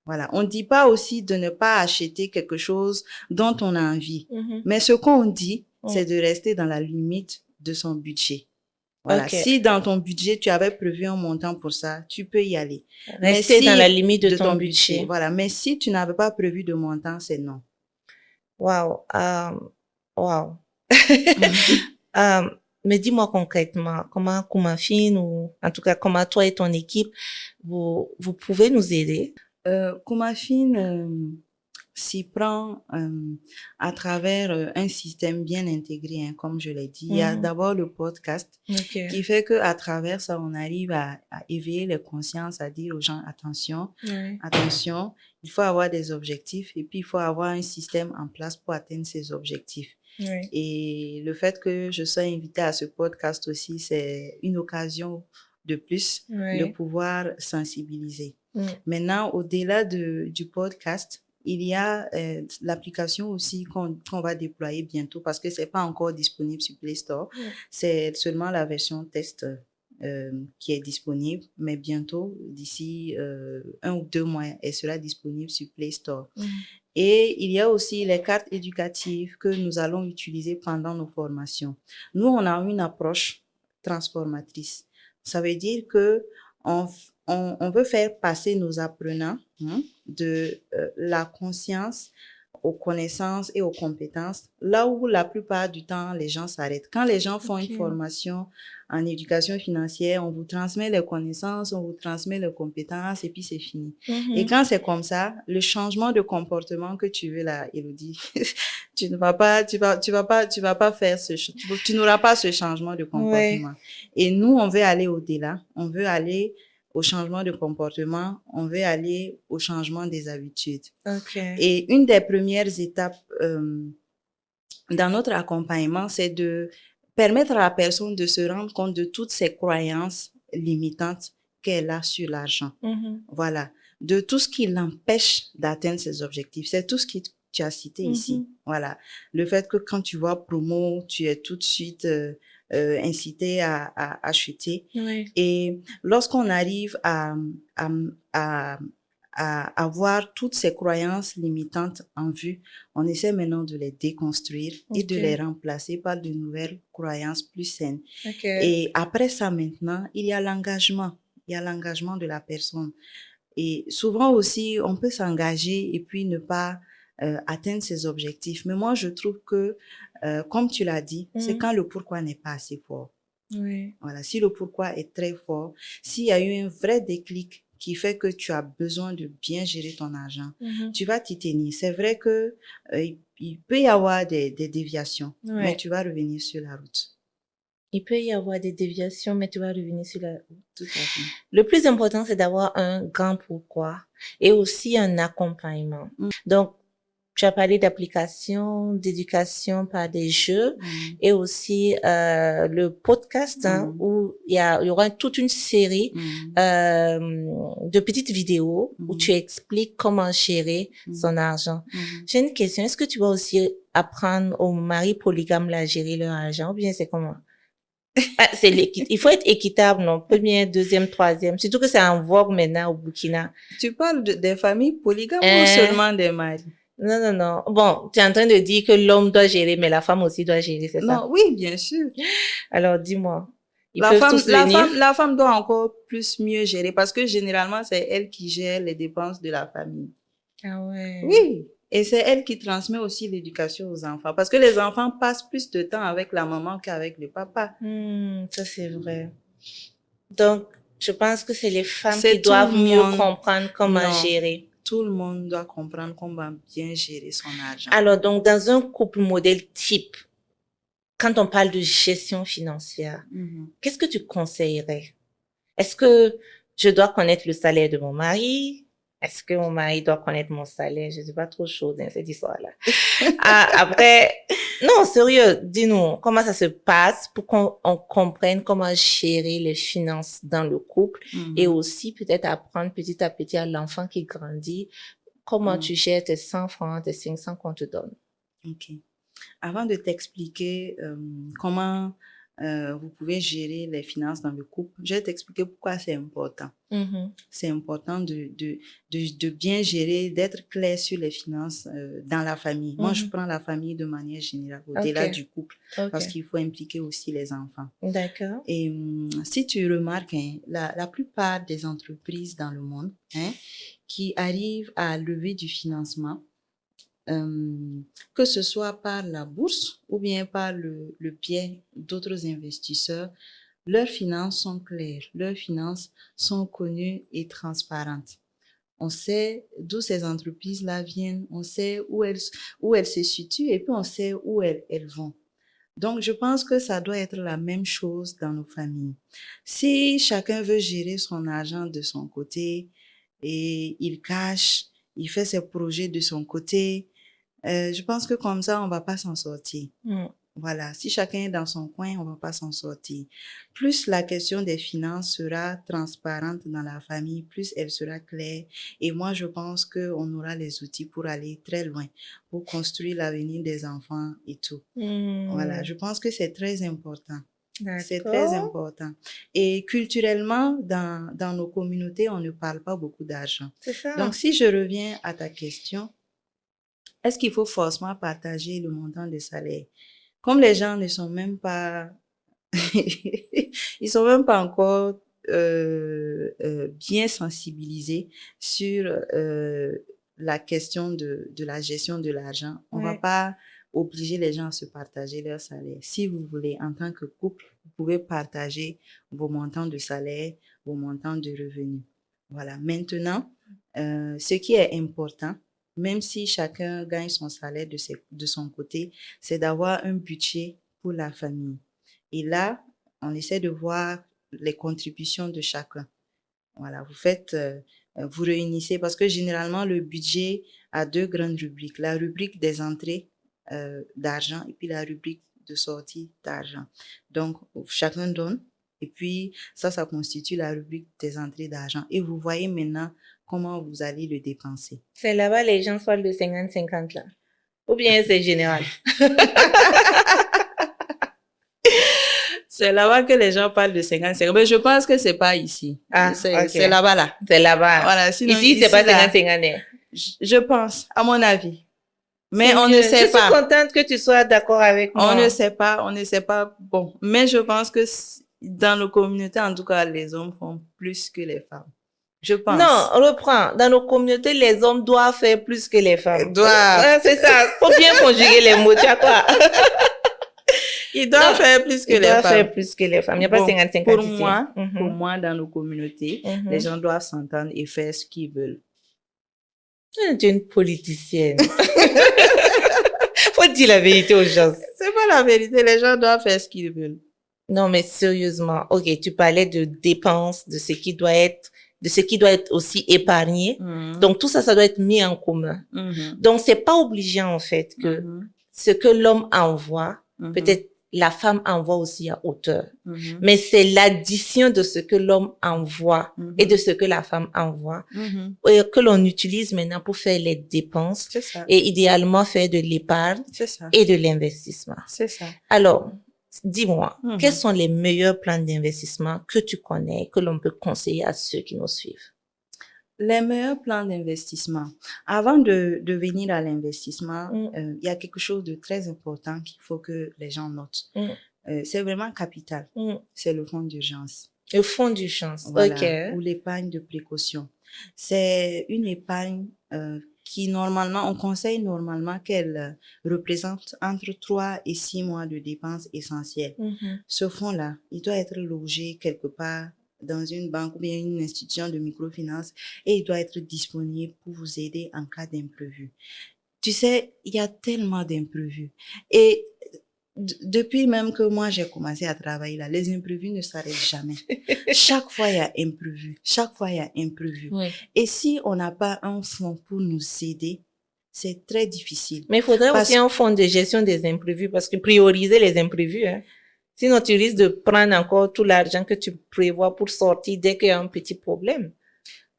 Voilà. On ne dit pas aussi de ne pas acheter quelque chose dont on a envie. Mais ce qu'on dit, c'est de rester dans la limite de son budget. Voilà. Si dans ton budget, tu avais prévu un montant pour ça, tu peux y aller. Rester dans la limite de ton budget. Voilà. Mais si tu n'avais pas prévu de montant, c'est non. Wow. Mais dis-moi concrètement, comment Kumafin ou en tout cas comment toi et ton équipe vous pouvez nous aider? Kumafin s'y prend à travers un système bien intégré, comme je l'ai dit. Il y a d'abord le podcast qui fait que à travers ça, on arrive à éveiller les consciences, à dire aux gens attention, il faut avoir des objectifs et puis il faut avoir un système en place pour atteindre ces objectifs. Et le fait que je sois invitée à ce podcast aussi, c'est une occasion de plus de pouvoir sensibiliser. Maintenant, au-delà du podcast, il y a l'application aussi qu'on va déployer bientôt parce que c'est pas encore disponible sur Play Store. C'est seulement la version test qui est disponible, mais bientôt, d'ici 1 ou 2 mois, elle sera disponible sur Play Store. Et il y a aussi les cartes éducatives que nous allons utiliser pendant nos formations. Nous, on a une approche transformatrice. Ça veut dire que on veut faire passer nos apprenants de la conscience aux connaissances et aux compétences, là où la plupart du temps, les gens s'arrêtent. Quand les gens font une formation en éducation financière, on vous transmet les connaissances, on vous transmet les compétences et puis c'est fini. Et quand c'est comme ça, le changement de comportement que tu veux là, Élodie, tu vas pas faire tu n'auras pas ce changement de comportement. Ouais. Et nous, on veut aller au-delà. On veut aller au changement de comportement, on veut aller au changement des habitudes. Et une des premières étapes dans notre accompagnement, c'est de permettre à la personne de se rendre compte de toutes ces croyances limitantes qu'elle a sur l'argent. Voilà. De tout ce qui l'empêche d'atteindre ses objectifs. C'est tout ce que tu as cité ici. Voilà. Le fait que quand tu vois promo, tu es tout de suite incité à acheter. Oui. Et lorsqu'on arrive à avoir toutes ces croyances limitantes en vue, on essaie maintenant de les déconstruire et de les remplacer par de nouvelles croyances plus saines. Et après ça maintenant, il y a l'engagement. Il y a l'engagement de la personne. Et souvent aussi, on peut s'engager et puis ne pas atteindre ses objectifs. Mais moi, je trouve que, comme tu l'as dit, c'est quand le pourquoi n'est pas assez fort. Oui. Voilà, si le pourquoi est très fort, s'il y a eu un vrai déclic qui fait que tu as besoin de bien gérer ton argent, tu vas t'y tenir. C'est vrai que il peut y avoir des déviations, mais tu vas revenir sur la route. Il peut y avoir des déviations, mais tu vas revenir sur la route. Tout à fait. Le plus important, c'est d'avoir un grand pourquoi et aussi un accompagnement. Donc, tu as parlé d'applications, d'éducation par des jeux et aussi le podcast où il y aura toute une série de petites vidéos où tu expliques comment gérer son argent. J'ai une question. Est-ce que tu vas aussi apprendre aux maris polygames à gérer leur argent ou bien c'est comment? Il faut être équitable, non? Première, deuxième, troisième. Surtout que c'est en vogue maintenant au Burkina. Tu parles des familles polygames ou seulement des maris? Non. Bon, tu es en train de dire que l'homme doit gérer, mais la femme aussi doit gérer, c'est ça? Non, oui, bien sûr. Alors, dis-moi. La femme doit encore plus mieux gérer parce que généralement, c'est elle qui gère les dépenses de la famille. Ah ouais. Oui. Et c'est elle qui transmet aussi l'éducation aux enfants. Parce que les enfants passent plus de temps avec la maman qu'avec le papa. Ça, c'est vrai. Donc, je pense que c'est les femmes qui doivent mieux comprendre comment gérer. Tout le monde doit comprendre comment bien gérer son argent. Alors, donc, dans un couple modèle type, quand on parle de gestion financière, qu'est-ce que tu conseillerais? Est-ce que je dois connaître le salaire de mon mari? Est-ce que mon mari doit connaître mon salaire? Je ne suis pas trop chaude dans cette histoire-là. Après, non, sérieux, dis-nous, comment ça se passe pour qu'on comprenne comment gérer les finances dans le couple et aussi peut-être apprendre petit à petit à l'enfant qui grandit comment tu gères tes 100 francs, tes 500 qu'on te donne. Ok. Avant de t'expliquer comment vous pouvez gérer les finances dans le couple, je vais t'expliquer pourquoi c'est important. C'est important de bien gérer, d'être clair sur les finances dans la famille. Moi, je prends la famille de manière générale, au-delà du couple, parce qu'il faut impliquer aussi les enfants. D'accord. Et si tu remarques, la plupart des entreprises dans le monde qui arrivent à lever du financement, que ce soit par la bourse ou bien par le biais d'autres investisseurs, leurs finances sont claires, leurs finances sont connues et transparentes. On sait d'où ces entreprises-là viennent, on sait où elles se situent et puis on sait où elles vont. Donc, je pense que ça doit être la même chose dans nos familles. Si chacun veut gérer son argent de son côté et il cache, il fait ses projets de son côté, je pense que comme ça, on va pas s'en sortir. Voilà. Si chacun est dans son coin, on va pas s'en sortir. Plus la question des finances sera transparente dans la famille, plus elle sera claire. Et moi, je pense qu'on aura les outils pour aller très loin, pour construire l'avenir des enfants et tout. Voilà. Je pense que c'est très important. C'est très important. Et culturellement, dans nos communautés, on ne parle pas beaucoup d'argent. C'est ça. Donc, si je reviens à ta question, est-ce qu'il faut forcément partager le montant des salaires? Comme les gens ne sont même pas, ils sont même pas encore bien sensibilisés sur la question de la gestion de l'argent. On va Ouais. pas obliger les gens à se partager leur salaire. Si vous voulez, en tant que couple, vous pouvez partager vos montants de salaire, vos montants de revenus. Voilà. Maintenant, ce qui est important, même si chacun gagne son salaire de son côté, c'est d'avoir un budget pour la famille. Et là, on essaie de voir les contributions de chacun. Voilà, vous réunissez parce que généralement le budget a deux grandes rubriques. La rubrique des entrées d'argent et puis la rubrique de sortie d'argent. Donc, chacun donne et puis ça constitue la rubrique des entrées d'argent. Et vous voyez maintenant comment vous allez le dépenser. C'est là-bas les gens parlent de 50-50 là. Ou bien c'est général? C'est là-bas que les gens parlent de 50-50. Mais je pense que c'est pas ici. Ah, c'est ok. c'est là-bas là. C'est là-bas. Voilà, sinon, Ici, c'est pas là, 50-50. je pense, à mon avis. Mais C'est on mieux. ne sait pas. Je suis contente que tu sois d'accord avec moi. On ne sait pas. Bon, mais je pense que dans nos communautés, en tout cas, les hommes font plus que les femmes. Je pense. Non, on reprend. Dans nos communautés, les hommes doivent faire plus que les femmes. Doivent. C'est ça. Faut bien conjuguer les mots. Tu as quoi? Ils doivent faire plus que les femmes. Ils doivent faire plus que les femmes. Il n'y a pas 50-50 pour ici. Pour moi, dans nos communautés, les gens doivent s'entendre et faire ce qu'ils veulent. Tu es une politicienne. Faut dire la vérité aux gens. C'est pas la vérité. Les gens doivent faire ce qu'ils veulent. Non, mais sérieusement. Ok, tu parlais de dépenses, de ce qui doit être aussi épargné. Donc, tout ça, ça doit être mis en commun. Donc, c'est pas obligé, en fait, que ce que l'homme envoie, peut-être la femme envoie aussi à hauteur. Mais c'est l'addition de ce que l'homme envoie et de ce que la femme envoie que l'on utilise maintenant pour faire les dépenses et idéalement faire de l'épargne et de l'investissement. C'est ça. Alors, dis-moi, quels sont les meilleurs plans d'investissement que tu connais, que l'on peut conseiller à ceux qui nous suivent? Les meilleurs plans d'investissement. Avant de venir à l'investissement, il y a quelque chose de très important qu'il faut que les gens notent. C'est vraiment capital. C'est le fonds d'urgence. Le fonds d'urgence, voilà, ok. Ou l'épargne de précaution. C'est une épargne qui normalement, on conseille normalement qu'elle représente entre 3 et 6 mois de dépenses essentielles. Ce fonds-là, il doit être logé quelque part dans une banque ou bien une institution de microfinance et il doit être disponible pour vous aider en cas d'imprévu. Tu sais, il y a tellement d'imprévus. Et depuis même que moi j'ai commencé à travailler là, les imprévus ne s'arrêtent jamais. Chaque fois il y a imprévu. Chaque fois il y a imprévu. Oui. Et si on n'a pas un fonds pour nous aider, c'est très difficile. Mais il faudrait aussi un fonds de gestion des imprévus parce que prioriser les imprévus, hein. Sinon, tu risques de prendre encore tout l'argent que tu prévois pour sortir dès qu'il y a un petit problème.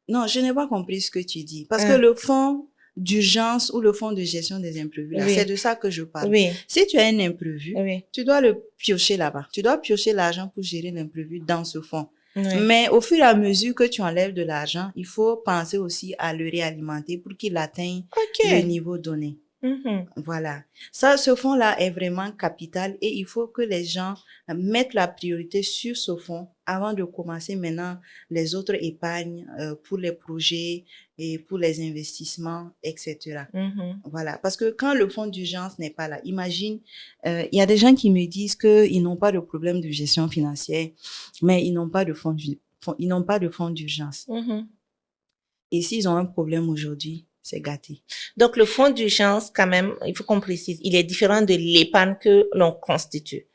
Non, je n'ai pas compris ce que tu dis. Parce que le fonds d'urgence ou le fonds de gestion des imprévus, là, c'est de ça que je parle. Oui. Si tu as un imprévu, tu dois le piocher là-bas. Tu dois piocher l'argent pour gérer l'imprévu dans ce fonds. Mais au fur et à mesure que tu enlèves de l'argent, il faut penser aussi à le réalimenter pour qu'il atteigne le niveau donné. Voilà. Ça, ce fonds-là est vraiment capital et il faut que les gens mettent la priorité sur ce fonds avant de commencer maintenant les autres épargnes pour les projets et pour les investissements, etc. Voilà. Parce que quand le fonds d'urgence n'est pas là, imagine, il y a des gens qui me disent qu'ils n'ont pas de problème de gestion financière, mais ils n'ont pas de fonds d'urgence. Et s'ils ont un problème aujourd'hui, c'est gâté. Donc, le fonds d'urgence, quand même, il faut qu'on précise, il est différent de l'épargne que l'on constitue.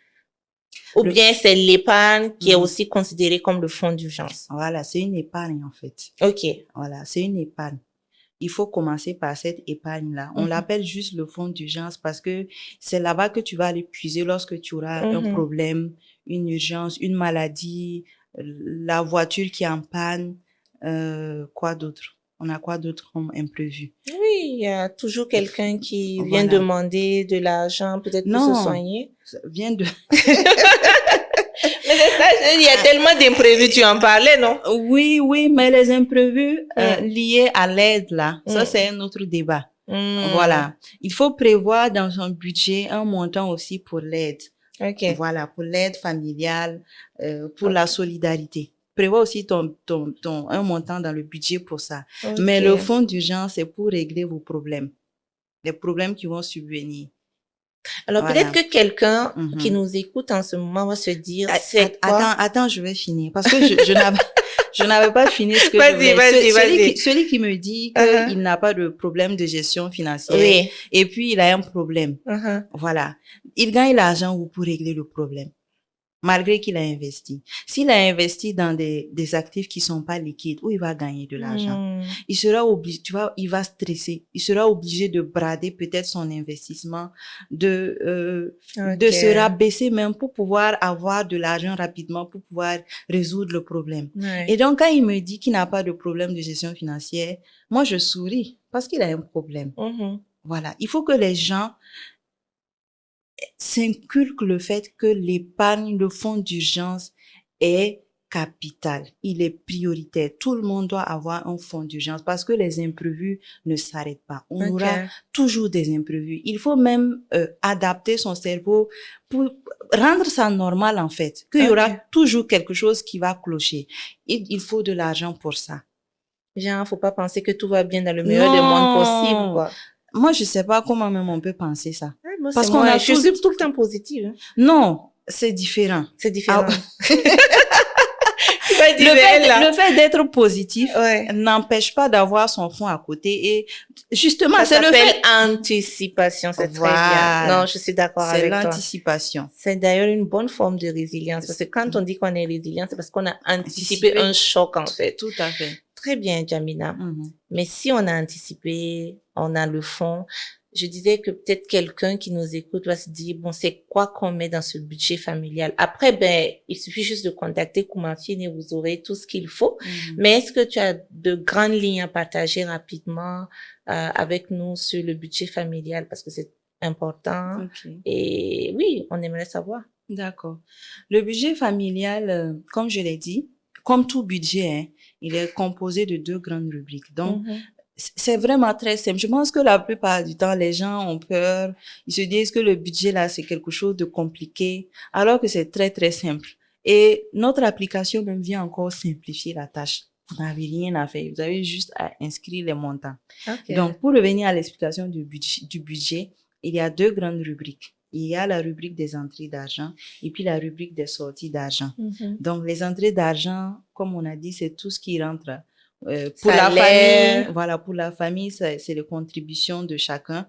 Ou bien c'est l'épargne qui est aussi considérée comme le fonds d'urgence. Voilà, c'est une épargne en fait. Ok. Voilà, c'est une épargne. Il faut commencer par cette épargne-là. On l'appelle juste le fonds d'urgence parce que c'est là-bas que tu vas aller puiser lorsque tu auras un problème, une urgence, une maladie, la voiture qui est en panne, quoi d'autre? On a quoi d'autre comme imprévu? Oui, il y a toujours quelqu'un qui vient demander de l'argent, peut-être pour se soigner. Vient de... Mais c'est ça, il y a tellement d'imprévus, tu en parlais, non? Oui, mais les imprévus liés à l'aide, là, ça c'est un autre débat. Voilà. Il faut prévoir dans son budget un montant aussi pour l'aide. Ok. Voilà, pour l'aide familiale, pour la solidarité. prévois aussi un montant dans le budget pour ça. Ok. Mais le fonds d'urgence, c'est pour régler vos problèmes, les problèmes qui vont subvenir. Alors, Voilà. peut-être que quelqu'un Mhm. qui nous écoute en ce moment va se dire, c'est quoi? Attends, je vais finir. Parce que je n'avais pas fini ce que je Vas-y, voulais. vas-y. Celui qui me dit qu'il n'a pas de problème de gestion financière, Oui. et puis il a un problème. Voilà. Il gagne l'argent pour régler le problème, malgré qu'il a investi. S'il a investi dans des actifs qui sont pas liquides, où il va gagner de l'argent? Il sera obligé, il va stresser. Il sera obligé de brader peut-être son investissement, de se rabaisser même pour pouvoir avoir de l'argent rapidement, pour pouvoir résoudre le problème. Ouais. Et donc, quand il me dit qu'il n'a pas de problème de gestion financière, moi, je souris parce qu'il a un problème. Voilà. Il faut que les gens s'inculque le fait que l'épargne, le fonds d'urgence est capital. Il est prioritaire. Tout le monde doit avoir un fonds d'urgence parce que les imprévus ne s'arrêtent pas. On aura toujours des imprévus. Il faut même adapter son cerveau pour rendre ça normal en fait. Qu'il y aura toujours quelque chose qui va clocher. Il faut de l'argent pour ça. Genre, faut pas penser que tout va bien dans le meilleur des mondes possible, quoi. Moi, je sais pas comment même on peut penser ça. Moi, parce qu'on je suis tout le temps positive. Hein. Non, c'est différent. C'est différent. Le fait d'être positif n'empêche pas d'avoir son fonds à côté et justement, ça c'est le fait. Anticipation, c'est très bien. Non, je suis d'accord avec toi. C'est l'anticipation. C'est d'ailleurs une bonne forme de résilience parce que quand on dit qu'on est résilient, c'est parce qu'on a anticipé un choc en fait. Tout à fait. Très bien, Jamina. Mais si on a anticipé, on a le fond. Je disais que peut-être quelqu'un qui nous écoute va se dire, bon, c'est quoi qu'on met dans ce budget familial? Après, il suffit juste de contacter Koumafine et vous aurez tout ce qu'il faut. Mais est-ce que tu as de grandes lignes à partager rapidement avec nous sur le budget familial? Parce que c'est important. Et oui, on aimerait savoir. D'accord. Le budget familial, comme je l'ai dit, comme tout budget, il est composé de 2 grandes rubriques. Donc, c'est vraiment très simple. Je pense que la plupart du temps, les gens ont peur. Ils se disent que le budget, là, c'est quelque chose de compliqué, alors que c'est très, très simple. Et notre application même vient encore simplifier la tâche. Vous n'avez rien à faire. Vous avez juste à inscrire les montants. Donc, pour revenir à l'explication du budget, il y a 2 grandes rubriques. Il y a la rubrique des entrées d'argent et puis la rubrique des sorties d'argent. Donc, les entrées d'argent, comme on a dit, c'est tout ce qui rentre pour la famille. Voilà, pour la famille, c'est les contributions de chacun.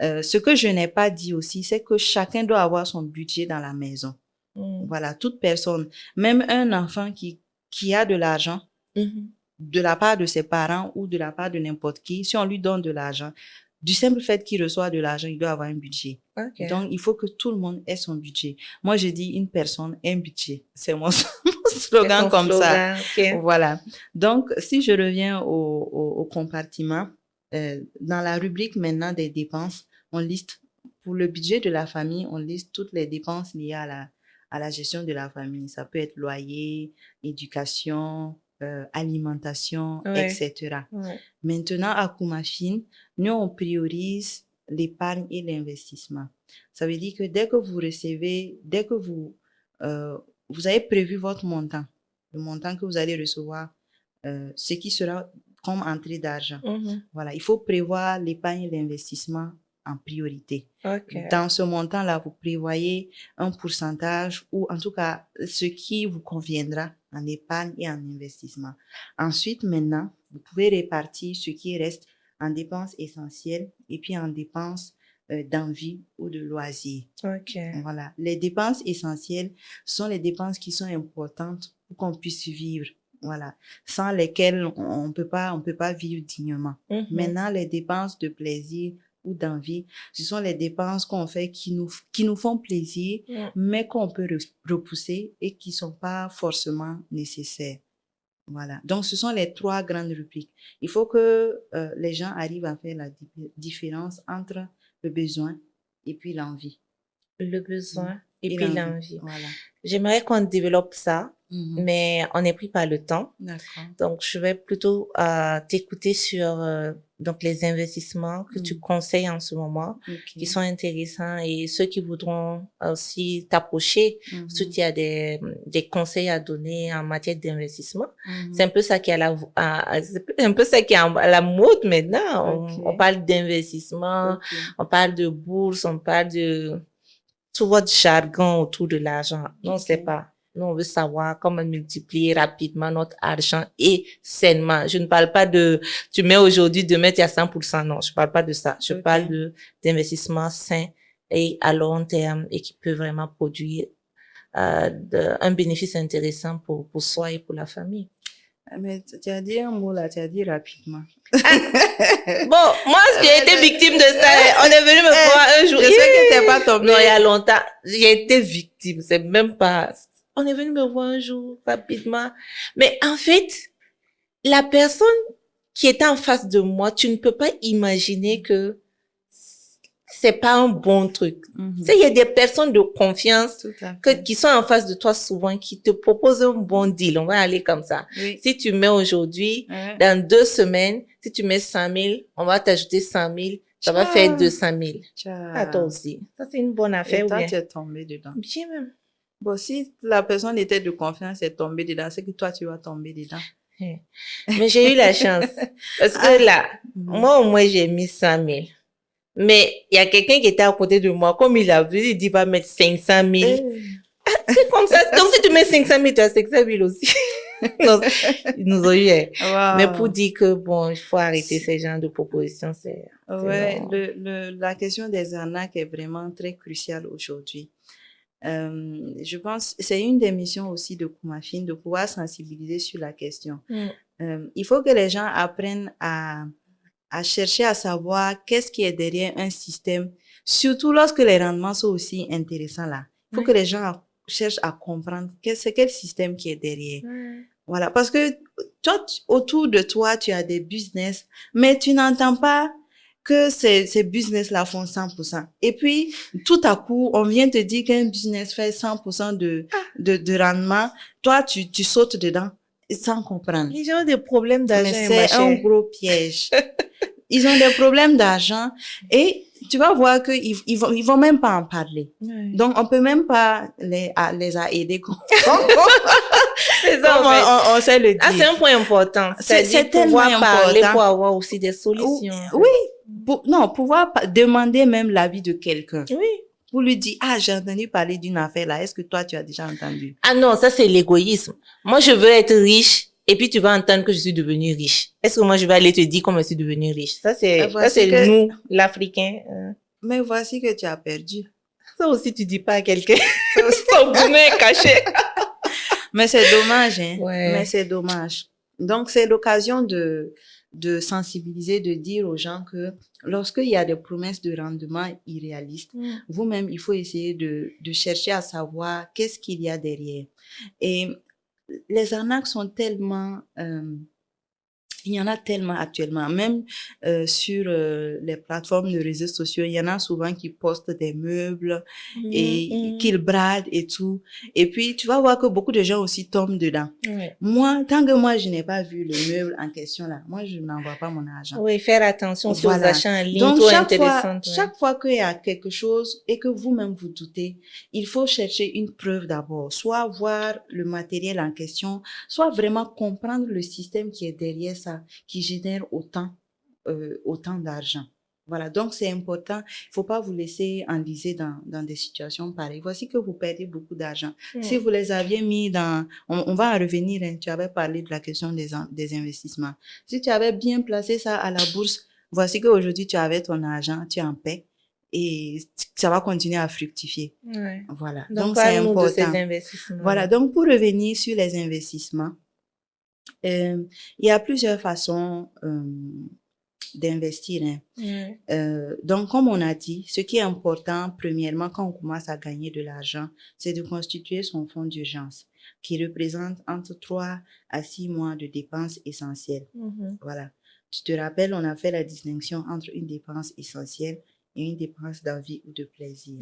Ce que je n'ai pas dit aussi, c'est que chacun doit avoir son budget dans la maison. Voilà, toute personne, même un enfant qui a de l'argent, de la part de ses parents ou de la part de n'importe qui, si on lui donne de l'argent, du simple fait qu'il reçoit de l'argent, il doit avoir un budget. Donc, il faut que tout le monde ait son budget. Moi, je dis une personne, un budget. C'est mon slogan comme ça. Voilà. Donc, si je reviens au compartiment, dans la rubrique maintenant des dépenses, on liste, pour le budget de la famille, on liste toutes les dépenses liées à la gestion de la famille. Ça peut être loyer, éducation, alimentation, etc. Maintenant, à Koumafine, nous, on priorise l'épargne et l'investissement. Ça veut dire que dès que vous recevez, dès que vous avez prévu votre montant, le montant que vous allez recevoir, ce qui sera comme entrée d'argent. Voilà, il faut prévoir l'épargne et l'investissement en priorité. Dans ce montant-là, vous prévoyez un pourcentage ou en tout cas ce qui vous conviendra en épargne et en investissement. Ensuite, maintenant, vous pouvez répartir ce qui reste en dépenses essentielles et puis en dépenses d'envie ou de loisirs. Voilà. Les dépenses essentielles sont les dépenses qui sont importantes pour qu'on puisse vivre. Voilà. Sans lesquelles on peut pas vivre dignement. Maintenant, les dépenses de plaisir ou d'envie, ce sont les dépenses qu'on fait qui nous font plaisir, mais qu'on peut repousser et qui sont pas forcément nécessaires. Voilà. Donc, ce sont les 3 grandes rubriques. Il faut que les gens arrivent à faire la différence entre le besoin et puis l'envie. Le besoin et puis l'envie. Voilà. J'aimerais qu'on développe ça mais on est pris par le temps. D'accord. Donc, je vais plutôt t'écouter sur donc les investissements que tu conseilles en ce moment, qui sont intéressants, et ceux qui voudront aussi t'approcher, si tu as des conseils à donner en matière d'investissement. C'est un peu ça qui est c'est un peu ça qui est à la mode maintenant. On parle d'investissement, on parle de bourse, on parle de tout votre jargon autour de l'argent. Non, on sait pas. Nous, on veut savoir comment multiplier rapidement notre argent et sainement. Je ne parle pas de, tu mets aujourd'hui, demain, tu as 100%. Non, je parle pas de ça. Je parle d'investissement sain et à long terme et qui peut vraiment produire un bénéfice intéressant pour soi et pour la famille. Mais tu as dit un mot là, tu as dit rapidement. Bon, moi, j'ai été victime de ça. On est venu me voir un jour. Je sais que t'es pas tombée. Non, il y a longtemps. J'ai été victime. C'est même pas... On est venu me voir un jour, rapidement. Mais en fait, la personne qui était en face de moi, tu ne peux pas imaginer que c'est pas un bon truc. Tu sais, il y a des personnes de confiance qui sont en face de toi souvent, qui te proposent un bon deal. On va aller comme ça. Oui. Si tu mets aujourd'hui, dans 2 semaines, si tu mets 100 000, on va t'ajouter 100 000. Ça va faire 200 000. À toi aussi. Ça, c'est une bonne affaire. Et toi, tu es tombé dedans. Bien même. Bon, si la personne était de confiance et est tombée dedans, c'est que toi, tu vas tomber dedans. Mais j'ai eu la chance. Parce que là, moi, au moins, j'ai mis 100 000. Mais il y a quelqu'un qui était à côté de moi. Comme il a vu, il dit, va mettre 500 000. C'est comme ça. Donc, si tu mets 500 000, tu as 500 000 aussi. Non, ils nous ont eu. Wow. Mais pour dire que, bon, il faut arrêter ces genres de propositions, c'est ouais, la question des arnaques est vraiment très cruciale aujourd'hui. Je pense c'est une des missions aussi de Kumafin de pouvoir sensibiliser sur la question. Il faut que les gens apprennent à chercher à savoir qu'est-ce qui est derrière un système, surtout lorsque les rendements sont aussi intéressants là. Il faut que les gens cherchent à comprendre c'est quel système qui est derrière. Voilà, parce que toi, autour de toi, tu as des business, mais tu n'entends pas que ces business-là font 100%. Et puis, tout à coup, on vient te dire qu'un business fait 100% de rendement. Toi, tu sautes dedans sans comprendre. Les gens ont des problèmes d'argent. Mais c'est un gros piège. Ils ont des problèmes d'argent et tu vas voir que ils vont même pas en parler. Donc, on peut même pas les aider comme on sait le dire. Ah, c'est un point important. C'est pouvoir parler pour avoir aussi des solutions. Oui. Pouvoir demander même l'avis de quelqu'un. Oui. Pour lui dire, j'ai entendu parler d'une affaire là, est-ce que toi, tu as déjà entendu? Ah non, ça c'est l'égoïsme. Moi, je veux être riche et puis tu vas entendre que je suis devenue riche. Est-ce que moi, je vais aller te dire comment je suis devenue riche? Ça c'est nous, l'Africain. Mais voici que tu as perdu. Ça aussi, tu dis pas à quelqu'un. Son bonheur est caché. Mais c'est dommage, hein. Ouais. Mais c'est dommage. Donc, c'est l'occasion de sensibiliser, de dire aux gens que lorsqu'il y a des promesses de rendement irréalistes, vous-même, il faut essayer de chercher à savoir qu'est-ce qu'il y a derrière. Et les arnaques sont tellement... il y en a tellement actuellement, même sur les plateformes de réseaux sociaux, il y en a souvent qui postent des meubles et qu'ils bradent et tout. Et puis, tu vas voir que beaucoup de gens aussi tombent dedans. Moi, tant que moi, je n'ai pas vu le meuble en question là, moi, je n'envoie pas mon argent. Oui, faire attention sur les achats en ligne. Donc, chaque fois qu'il y a quelque chose et que vous-même vous doutez, il faut chercher une preuve d'abord. Soit voir le matériel en question, soit vraiment comprendre le système qui est derrière ça, qui génère autant d'argent. Voilà, donc c'est important. Il faut pas vous laisser enliser dans des situations pareilles. Voici que vous perdez beaucoup d'argent. Si vous les aviez mis on va en revenir, hein, tu avais parlé de la question des investissements. Si tu avais bien placé ça à la bourse, voici qu'aujourd'hui tu avais ton argent, tu es en paix et ça va continuer à fructifier. Voilà, donc c'est important. De ces investissements. Voilà, donc pour revenir sur les investissements, il y a plusieurs façons d'investir. Donc, comme on a dit, ce qui est important, premièrement, quand on commence à gagner de l'argent, c'est de constituer son fonds d'urgence, qui représente entre 3 à 6 mois de dépenses essentielles. Voilà. Tu te rappelles, on a fait la distinction entre une dépense essentielle et une dépense d'envie ou de plaisir.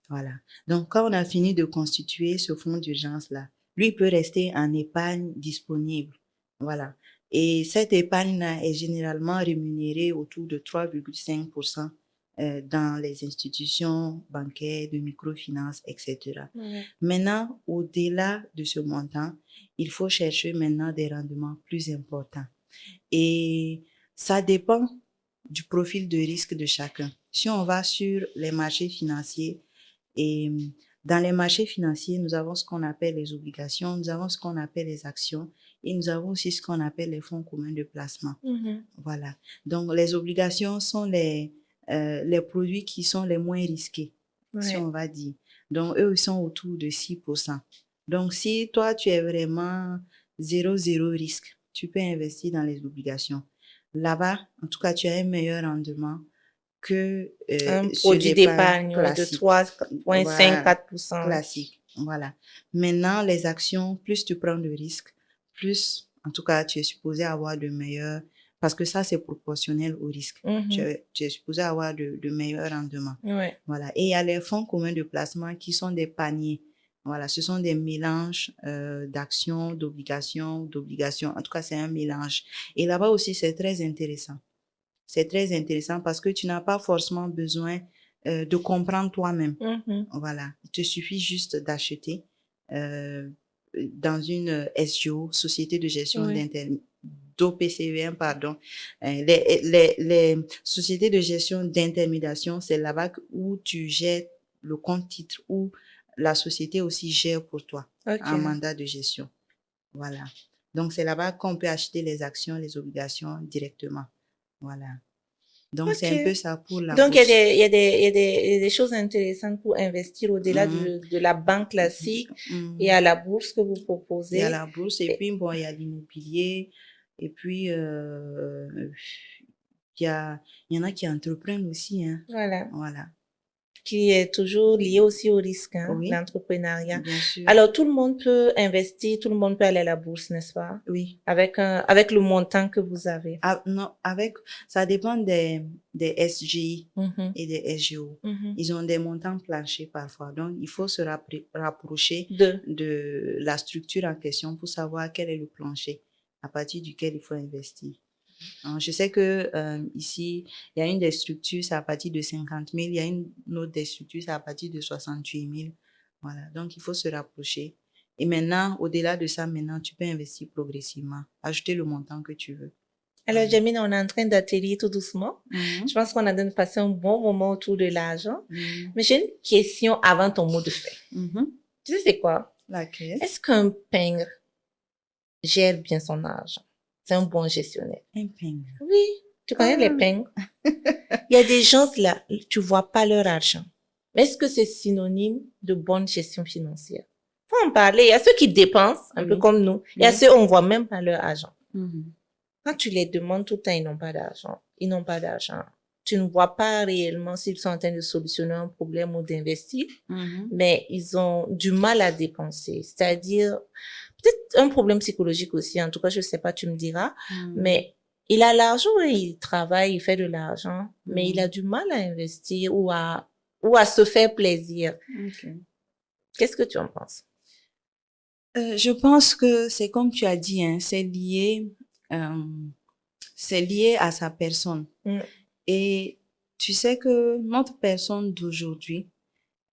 Voilà. Donc, quand on a fini de constituer ce fonds d'urgence-là, lui, il peut rester en épargne disponible. Voilà. Et cette épargne-là est généralement rémunérée autour de 3,5% dans les institutions bancaires, de microfinance, etc. Ouais. Maintenant, au-delà de ce montant, il faut chercher maintenant des rendements plus importants. Et ça dépend du profil de risque de chacun. Si on va sur les marchés financiers, et dans les marchés financiers, nous avons ce qu'on appelle les obligations, nous avons ce qu'on appelle les actions et nous avons aussi ce qu'on appelle les fonds communs de placement. Voilà. Donc, les obligations sont les produits qui sont les moins risqués, si on va dire. Donc, eux, ils sont autour de 6%. Donc, si toi, tu es vraiment 0 risque, tu peux investir dans les obligations. Là-bas, en tout cas, tu as un meilleur rendement que un produit d'épargne de 3,5-4%. Classique. Voilà. Maintenant, les actions, plus tu prends de risques, plus, en tout cas, tu es supposé avoir de meilleurs, parce que ça, c'est proportionnel au risque. Tu es supposé avoir de meilleurs rendements. Voilà. Et il y a les fonds communs de placement qui sont des paniers. Voilà, ce sont des mélanges d'actions, d'obligations. En tout cas, c'est un mélange. Et là-bas aussi, c'est très intéressant. C'est très intéressant parce que tu n'as pas forcément besoin de comprendre toi-même. Voilà. Il te suffit juste d'acheter dans une SGO, Société de gestion d'OPCVM, pardon. Les sociétés de gestion d'intermédiation, c'est là-bas où tu gères le compte titre ou la société aussi gère pour toi un mandat de gestion. Voilà. Donc, c'est là-bas qu'on peut acheter les actions, les obligations directement. Voilà. Donc, c'est un peu ça pour la Donc, bourse. il y a des choses intéressantes pour investir au-delà de la banque classique et à la bourse que vous proposez. Il y a la bourse et puis, bon, il y a l'immobilier et puis, il y en a qui entreprennent aussi, hein. Voilà. Qui est toujours lié aussi au risque, hein, l'entrepreneuriat. Bien sûr. Alors, tout le monde peut investir, tout le monde peut aller à la bourse, n'est-ce pas? Oui. Avec le montant que vous avez. Non, ça dépend des SGI et des SGO. Ils ont des montants planchers parfois. Donc, il faut se rapprocher de la structure en question pour savoir quel est le plancher à partir duquel il faut investir. Je sais que ici, il y a une des structures, c'est à partir de 50 000. Il y a une autre des structures, c'est à partir de 68 000. Voilà. Donc, il faut se rapprocher. Et maintenant, au-delà de ça, maintenant, tu peux investir progressivement. Ajouter le montant que tu veux. Alors, Jamina, on est en train d'atterrir tout doucement. Je pense qu'on a de passer un bon moment autour de l'argent. Mais j'ai une question avant ton mot de fin. Tu sais c'est quoi? Laquelle? Est-ce qu'un pingre gère bien son argent? C'est un bon gestionnaire. Un pingre? Oui. Tu connais les pingres? Il y a des gens là, tu vois pas leur argent. Mais est-ce que c'est synonyme de bonne gestion financière? Faut en parler. Il y a ceux qui dépensent, un peu comme nous. Il y a ceux, on voit même pas leur argent. Quand tu les demandes tout le temps, ils n'ont pas d'argent. Ils n'ont pas d'argent. Tu ne vois pas réellement s'ils sont en train de solutionner un problème ou d'investir, mais ils ont du mal à dépenser. C'est-à-dire, peut-être un problème psychologique aussi. En tout cas, je sais pas, tu me diras. Mais il a l'argent, il travaille, il fait de l'argent, mais il a du mal à investir ou à se faire plaisir. Qu'est-ce que tu en penses? Je pense que c'est comme tu as dit, hein, c'est lié à sa personne. Et tu sais que notre personne d'aujourd'hui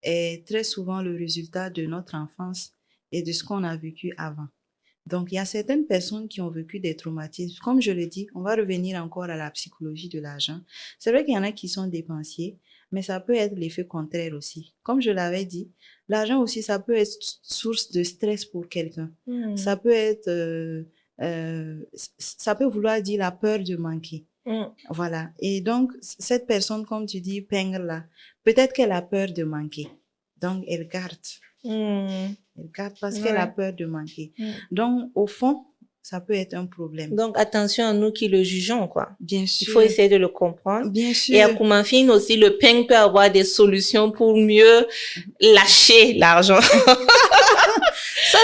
est très souvent le résultat de notre enfance et de ce qu'on a vécu avant. Donc, il y a certaines personnes qui ont vécu des traumatismes. Comme je le dis, on va revenir encore à la psychologie de l'argent. C'est vrai qu'il y en a qui sont dépensiers, mais ça peut être l'effet contraire aussi. Comme je l'avais dit, l'argent aussi, ça peut être source de stress pour quelqu'un. Ça peut être... ça peut vouloir dire la peur de manquer. Voilà. Et donc, cette personne, comme tu dis, pingre là, peut-être qu'elle a peur de manquer. Donc, elle garde. Elle garde parce qu'elle a peur de manquer. Donc, au fond, ça peut être un problème. Donc, attention à nous qui le jugeons, quoi. Bien sûr. Il faut essayer de le comprendre. Bien sûr. Et à Koumanfine aussi, le ping peut avoir des solutions pour mieux lâcher l'argent.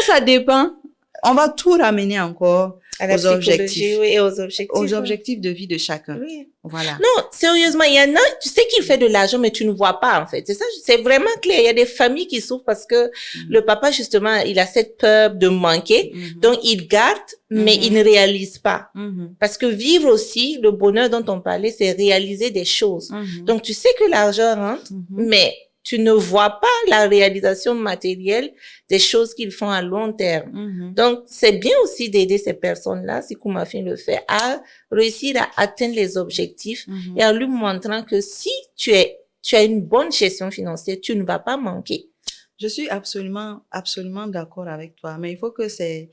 Ça dépend. On va tout ramener encore À la aux psychologie, objectifs, oui, et aux objectifs. aux objectifs de vie de chacun. Oui. Voilà. Non, sérieusement, il y en a, tu sais qu'il fait de l'argent, mais tu ne vois pas, en fait. C'est ça, c'est vraiment clair. Il y a des familles qui souffrent parce que le papa, justement, il a cette peur de manquer. Donc, il garde, mais il ne réalise pas. Parce que vivre aussi, le bonheur dont on parlait, c'est réaliser des choses. Donc, tu sais que l'argent rentre, mais tu ne vois pas la réalisation matérielle des choses qu'ils font à long terme. Donc, c'est bien aussi d'aider ces personnes-là, si Koumafin le fait, à réussir à atteindre les objectifs et en lui montrant que si tu as une bonne gestion financière, tu ne vas pas manquer. Je suis absolument d'accord avec toi, mais il faut que ces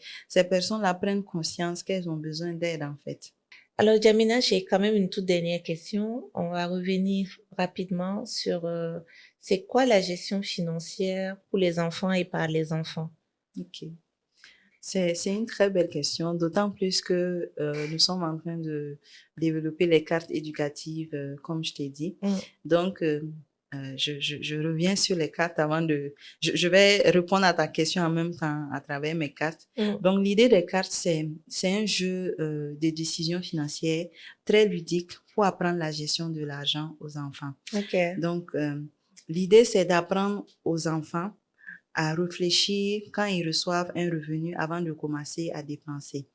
personnes-là prennent conscience qu'elles ont besoin d'aide, en fait. Alors, Jamina, j'ai quand même une toute dernière question. On va revenir rapidement sur c'est quoi la gestion financière pour les enfants et par les enfants? Ok. C'est une très belle question, d'autant plus que nous sommes en train de développer les cartes éducatives, comme je t'ai dit. Donc, je reviens sur les cartes avant de... Je vais répondre à ta question en même temps à travers mes cartes. Donc, l'idée des cartes, c'est un jeu de décision financière très ludique pour apprendre la gestion de l'argent aux enfants. Donc, l'idée, c'est d'apprendre aux enfants à réfléchir quand ils reçoivent un revenu avant de commencer à dépenser.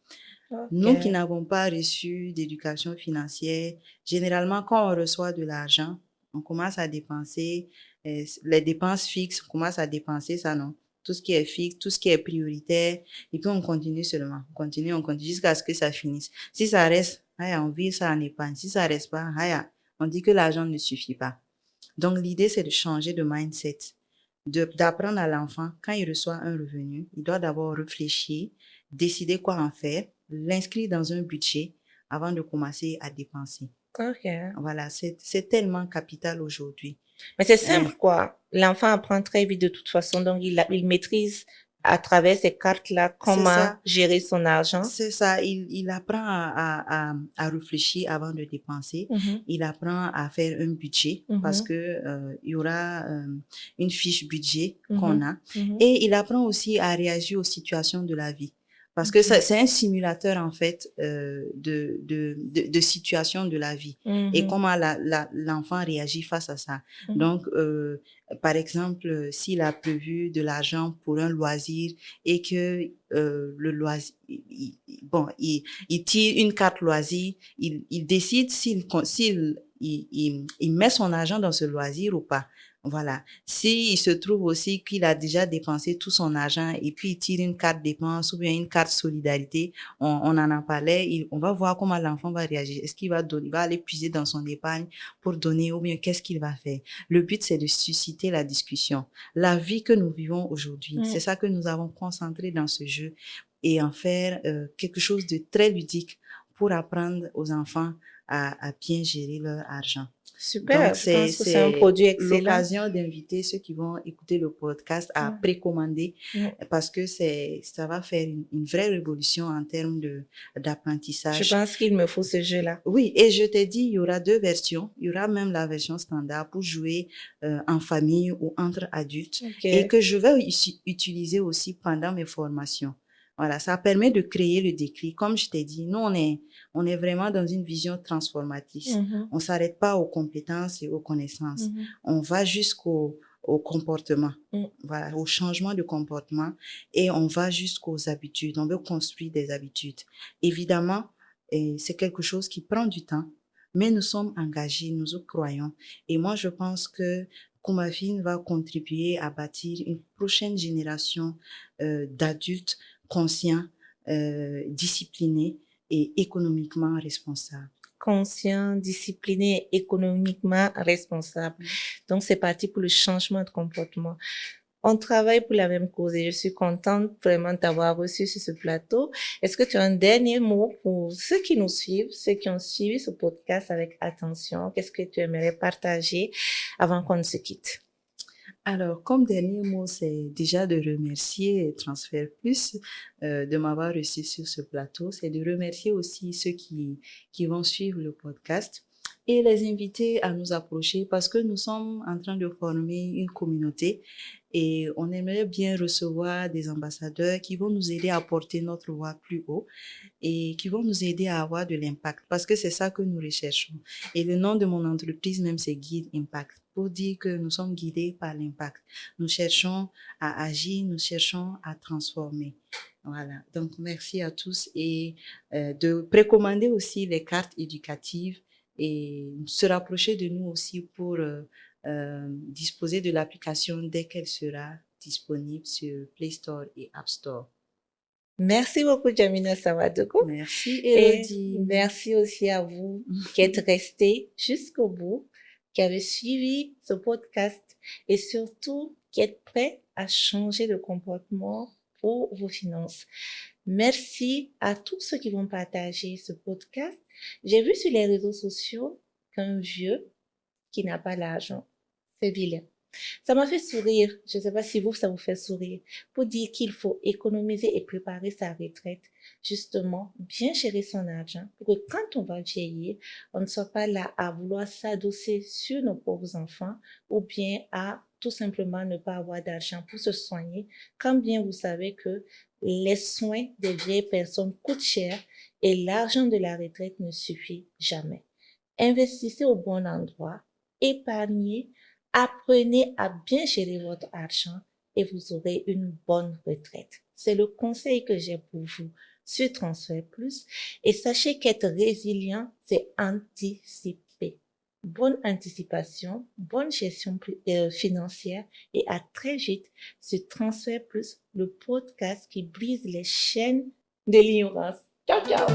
Nous qui n'avons pas reçu d'éducation financière, généralement, quand on reçoit de l'argent, on commence à dépenser, les dépenses fixes, on commence à dépenser ça, non? Tout ce qui est fixe, tout ce qui est prioritaire, et puis on continue seulement. On continue jusqu'à ce que ça finisse. Si ça reste, on vit ça en épargne. Si ça reste pas, on dit que l'argent ne suffit pas. Donc, l'idée, c'est de changer de mindset, d'apprendre à l'enfant, quand il reçoit un revenu, il doit d'abord réfléchir, décider quoi en faire, l'inscrire dans un budget avant de commencer à dépenser. Voilà, c'est tellement capital aujourd'hui. Mais c'est simple, quoi. L'enfant apprend très vite de toute façon, donc il maîtrise à travers ces cartes-là comment gérer son argent. C'est ça, il apprend à réfléchir avant de dépenser. Il apprend à faire un budget parce que il y aura une fiche budget qu'on a. Et il apprend aussi à réagir aux situations de la vie. Parce que c'est un simulateur, en fait, de situations de la vie. Et comment l'enfant réagit face à ça. Donc, par exemple, s'il a prévu de l'argent pour un loisir et que le loisir, il tire une carte loisir, il décide s'il met son argent dans ce loisir ou pas. Voilà. S'il se trouve aussi qu'il a déjà dépensé tout son argent et puis il tire une carte dépense ou bien une carte solidarité, on en parlait, on va voir comment l'enfant va réagir. Est-ce qu'il va donner, il va aller puiser dans son épargne pour donner ou bien qu'est-ce qu'il va faire? Le but, c'est de susciter la discussion. La vie que nous vivons aujourd'hui, c'est ça que nous avons concentré dans ce jeu et en faire quelque chose de très ludique pour apprendre aux enfants à bien gérer leur argent. Super, donc, je pense que c'est un produit excellent. L'occasion d'inviter ceux qui vont écouter le podcast à précommander parce que ça va faire une vraie révolution en termes d'apprentissage. Je pense qu'il me faut ce jeu-là. Oui, et je t'ai dit, il y aura 2 versions. Il y aura même la version standard pour jouer en famille ou entre adultes et que je vais utiliser aussi pendant mes formations. Voilà, ça permet de créer le déclic. Comme je t'ai dit, nous, on est vraiment dans une vision transformatrice. On s'arrête pas aux compétences et aux connaissances. On va jusqu'au comportement, voilà, au changement de comportement et on va jusqu'aux habitudes. On veut construire des habitudes. Évidemment, c'est quelque chose qui prend du temps, mais nous sommes engagés, nous y croyons. Et moi, je pense que Koumafin va contribuer à bâtir une prochaine génération d'adultes conscients, disciplinés et économiquement responsables. Conscient, discipliné, économiquement responsable. Donc, c'est parti pour le changement de comportement. On travaille pour la même cause et je suis contente vraiment de t'avoir reçu sur ce plateau. Est-ce que tu as un dernier mot pour ceux qui nous suivent, ceux qui ont suivi ce podcast avec attention? Qu'est-ce que tu aimerais partager avant qu'on ne se quitte? Alors, comme dernier mot, c'est déjà de remercier Transfert Plus de m'avoir reçu sur ce plateau. C'est de remercier aussi ceux qui vont suivre le podcast et les inviter à nous approcher parce que nous sommes en train de former une communauté et on aimerait bien recevoir des ambassadeurs qui vont nous aider à porter notre voix plus haut et qui vont nous aider à avoir de l'impact parce que c'est ça que nous recherchons. Et le nom de mon entreprise même, c'est Guide Impact, pour dire que nous sommes guidés par l'impact. Nous cherchons à agir, nous cherchons à transformer. Voilà, donc merci à tous et de précommander aussi les cartes éducatives et se rapprocher de nous aussi pour disposer de l'application dès qu'elle sera disponible sur Play Store et App Store. Merci beaucoup, Jamina Sawadogo. Merci, Et Elodie. merci aussi à vous qui êtes restés jusqu'au bout, qui avez suivi ce podcast et surtout qui êtes prêts à changer de comportement pour vos finances. Merci à tous ceux qui vont partager ce podcast. J'ai vu sur les réseaux sociaux qu'un vieux qui n'a pas l'argent, c'est vilain. Ça m'a fait sourire. Je ne sais pas si vous, ça vous fait sourire. Pour dire qu'il faut économiser et préparer sa retraite. Justement, bien gérer son argent. Pour que quand on va vieillir, on ne soit pas là à vouloir s'adosser sur nos pauvres enfants ou bien à tout simplement ne pas avoir d'argent pour se soigner. Quand bien vous savez que les soins des vieilles personnes coûtent cher et l'argent de la retraite ne suffit jamais. Investissez au bon endroit. Épargnez. Apprenez à bien gérer votre argent et vous aurez une bonne retraite. C'est le conseil que j'ai pour vous sur Transfert Plus. Et sachez qu'être résilient, c'est anticiper. Bonne anticipation, bonne gestion financière et à très vite sur Transfert Plus, le podcast qui brise les chaînes de l'ignorance. Ciao, ciao!